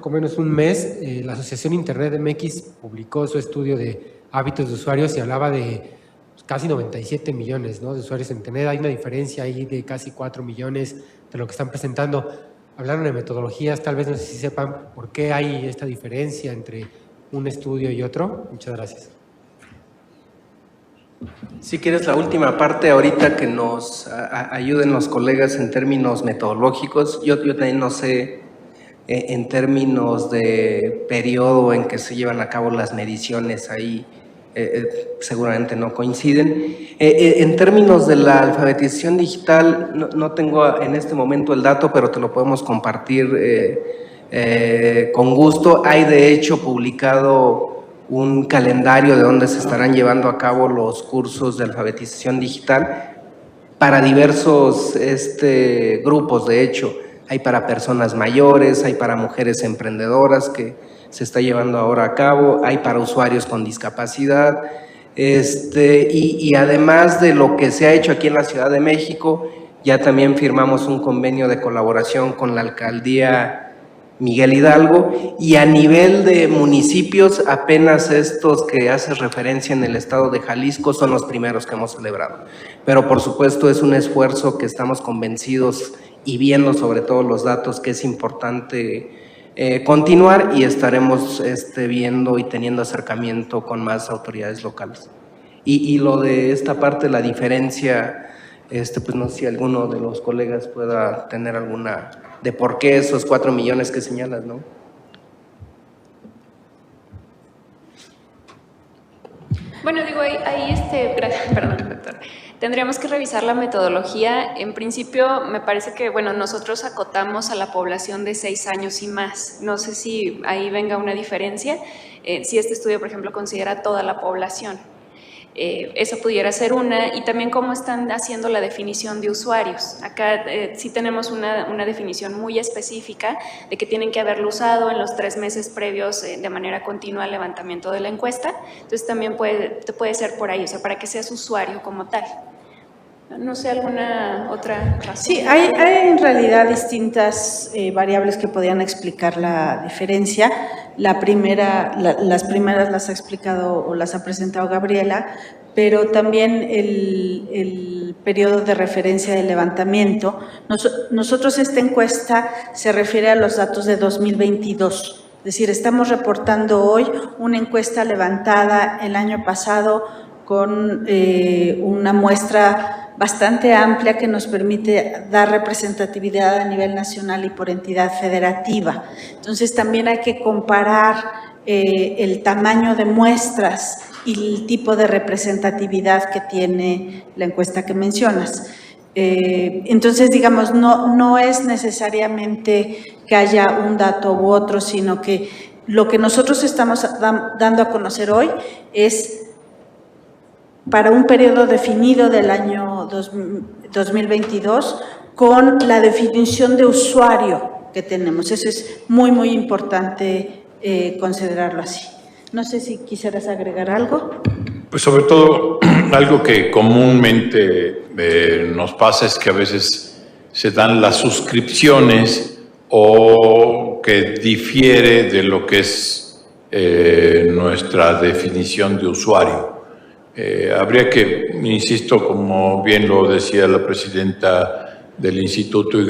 menos un mes, la Asociación Internet MX publicó su estudio de hábitos de usuarios y hablaba de casi 97 millones, ¿no?, de usuarios en Internet. Hay una diferencia ahí de casi 4 millones de lo que están presentando. Hablaron de metodologías, tal vez no sé si sepan por qué hay esta diferencia entre un estudio y otro. Muchas gracias. Si quieres la última parte ahorita que nos ayuden los colegas en términos metodológicos. Yo también no sé en términos de periodo en que se llevan a cabo las mediciones, ahí seguramente no coinciden. En términos de la alfabetización digital, no tengo en este momento el dato, pero te lo podemos compartir con gusto. Hay de hecho publicado un calendario de donde se estarán llevando a cabo los cursos de alfabetización digital para diversos grupos. De hecho, hay para personas mayores, hay para mujeres emprendedoras que se está llevando ahora a cabo, hay para usuarios con discapacidad, y además de lo que se ha hecho aquí en la Ciudad de México, ya también firmamos un convenio de colaboración con la Alcaldía Miguel Hidalgo, y a nivel de municipios, apenas estos que haces referencia en el estado de Jalisco son los primeros que hemos celebrado. Pero por supuesto es un esfuerzo que estamos convencidos y viendo sobre todo los datos que es importante continuar, y estaremos viendo y teniendo acercamiento con más autoridades locales. Y lo de esta parte, la diferencia, pues no sé si alguno de los colegas pueda tener alguna de por qué esos 4 millones que señalas, ¿no? Bueno, digo, perdón, doctor. Tendríamos que revisar la metodología. En principio, me parece que, bueno, nosotros acotamos a la población de 6 años y más. No sé si ahí venga una diferencia. Si este estudio, por ejemplo, considera toda la población. Esa pudiera ser una, y también cómo están haciendo la definición de usuarios. Acá sí tenemos una definición muy específica de que tienen que haberlo usado en los 3 meses previos de manera continua al levantamiento de la encuesta. Entonces también puede ser por ahí, o sea, para que seas usuario como tal. No sé, ¿alguna otra razón? Sí, hay en realidad distintas variables que podrían explicar la diferencia. Las primeras las ha explicado o las ha presentado Gabriela, pero también el periodo de referencia del levantamiento. Nosotros esta encuesta se refiere a los datos de 2022. Es decir, estamos reportando hoy una encuesta levantada el año pasado con una muestra bastante amplia que nos permite dar representatividad a nivel nacional y por entidad federativa. Entonces, también hay que comparar el tamaño de muestras y el tipo de representatividad que tiene la encuesta que mencionas. Entonces, digamos, no es necesariamente que haya un dato u otro, sino que lo que nosotros estamos dando a conocer hoy es para un periodo definido del año 2022 con la definición de usuario que tenemos. Eso es muy, muy importante considerarlo así. No sé si quisieras agregar algo. Pues sobre todo, algo que comúnmente nos pasa es que a veces se dan las suscripciones o que difiere de lo que es nuestra definición de usuario. Habría que, insisto, como bien lo decía la presidenta del instituto y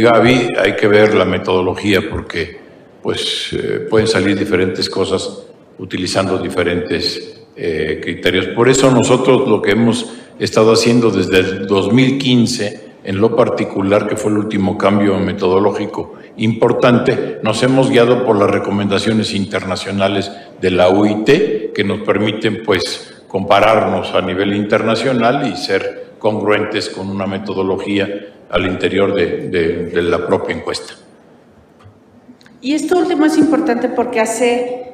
Gaby, hay que ver la metodología porque pues, pueden salir diferentes cosas utilizando diferentes criterios. Por eso nosotros lo que hemos estado haciendo desde el 2015, en lo particular, que fue el último cambio metodológico importante, nos hemos guiado por las recomendaciones internacionales de la OIT que nos permiten pues compararnos a nivel internacional y ser congruentes con una metodología al interior de la propia encuesta. Y esto último es importante porque hace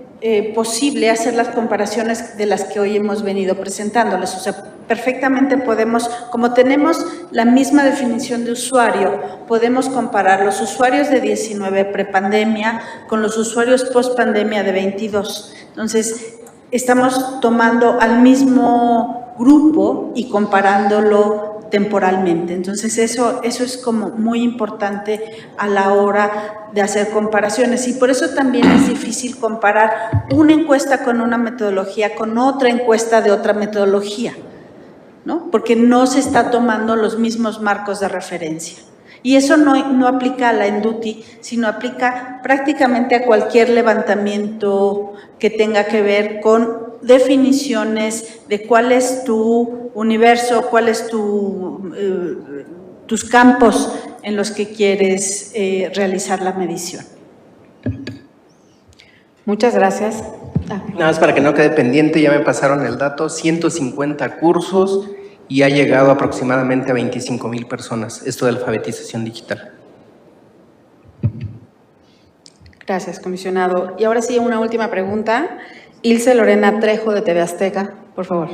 posible hacer las comparaciones de las que hoy hemos venido presentándoles. O sea, perfectamente podemos, como tenemos la misma definición de usuario, podemos comparar los usuarios de 19 prepandemia con los usuarios post-pandemia de 22. Entonces, estamos tomando al mismo grupo y comparándolo temporalmente. Entonces, eso es como muy importante a la hora de hacer comparaciones. Y por eso también es difícil comparar una encuesta con una metodología con otra encuesta de otra metodología, ¿no? Porque no se está tomando los mismos marcos de referencia. Y eso no aplica a la ENDUTI, sino aplica prácticamente a cualquier levantamiento que tenga que ver con definiciones de cuál es tu universo, cuáles tus campos en los que quieres realizar la medición. Muchas gracias. Nada más para que no quede pendiente, ya me pasaron el dato, 150 cursos y ha llegado aproximadamente a 25,000 personas, esto de alfabetización digital. Gracias, comisionado. Y ahora sí, una última pregunta. Ilse Lorena Trejo, de TV Azteca, por favor.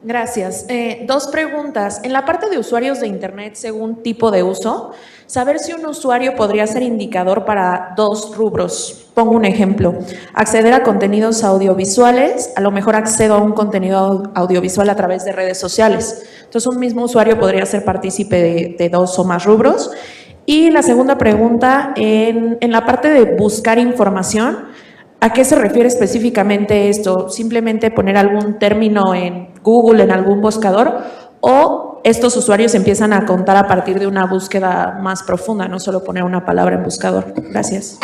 Gracias. 2 preguntas. En la parte de usuarios de Internet, según tipo de uso, saber si un usuario podría ser indicador para 2 rubros. Pongo un ejemplo. Acceder a contenidos audiovisuales, a lo mejor accedo a un contenido audiovisual a través de redes sociales. Entonces, un mismo usuario podría ser partícipe de 2 o más rubros. Y la segunda pregunta, en la parte de buscar información, ¿a qué se refiere específicamente esto? ¿Simplemente poner algún término en Google, en algún buscador? ¿O estos usuarios empiezan a contar a partir de una búsqueda más profunda, no solo poner una palabra en buscador? Gracias.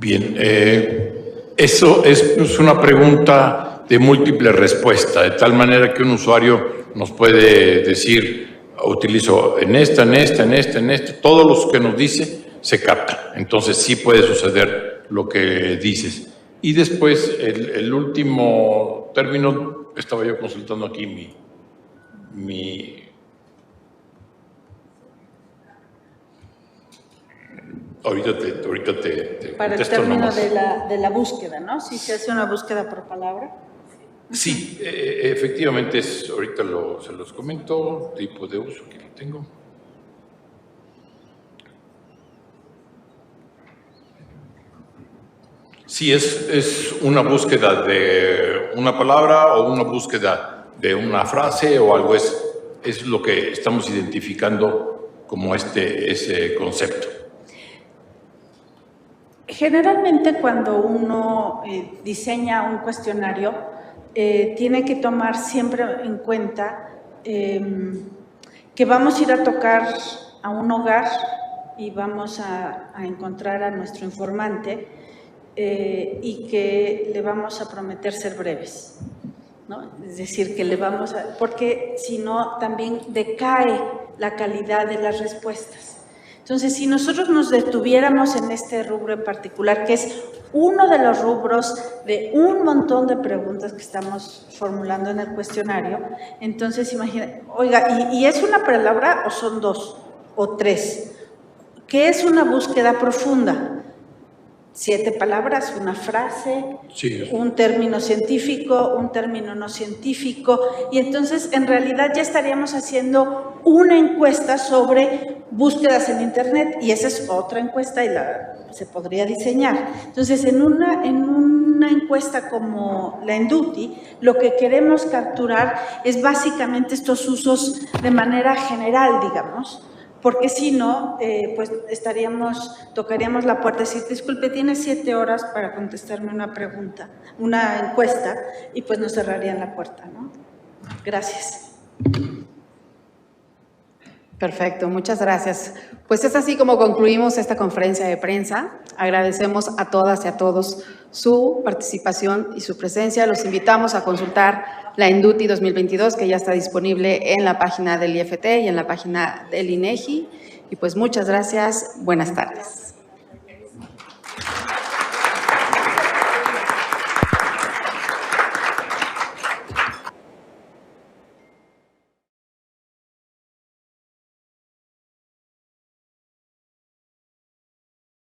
Bien, eso es una pregunta de múltiple respuesta, de tal manera que un usuario nos puede decir, utilizo en esta, todos los que nos dice se captan. Entonces sí puede suceder lo que dices. Y después, el último término, estaba yo consultando aquí Ahorita te para el contesto término nomás. de la búsqueda, ¿no? Si se hace una búsqueda por palabra. Sí, efectivamente, ahorita se los comento, tipo de uso que tengo. Sí, es una búsqueda de una palabra o una búsqueda de una frase o algo, es lo que estamos identificando como ese concepto. Generalmente cuando uno diseña un cuestionario, tiene que tomar siempre en cuenta que vamos a ir a tocar a un hogar y vamos a encontrar a nuestro informante y que le vamos a prometer ser breves, ¿no? Es decir, que le vamos a... porque si no también decae la calidad de las respuestas. Entonces, si nosotros nos detuviéramos en este rubro en particular, que es uno de los rubros de un montón de preguntas que estamos formulando en el cuestionario, entonces imagina, oiga, ¿y es una palabra o son dos o tres? ¿Qué es una búsqueda profunda? 7 palabras, una frase, sí, un término científico, un término no científico, y entonces en realidad ya estaríamos haciendo una encuesta sobre búsquedas en Internet, y esa es otra encuesta y se podría diseñar. Entonces, en una encuesta como la Enduti, lo que queremos capturar es básicamente estos usos de manera general, digamos, porque si no, pues tocaríamos la puerta y decir, disculpe, tiene 7 horas para contestarme una pregunta, una encuesta, y pues nos cerrarían la puerta, ¿no? Gracias. Perfecto, muchas gracias. Pues es así como concluimos esta conferencia de prensa. Agradecemos a todas y a todos su participación y su presencia. Los invitamos a consultar la Enduti 2022, que ya está disponible en la página del IFT y en la página del INEGI. Y pues muchas gracias. Buenas tardes.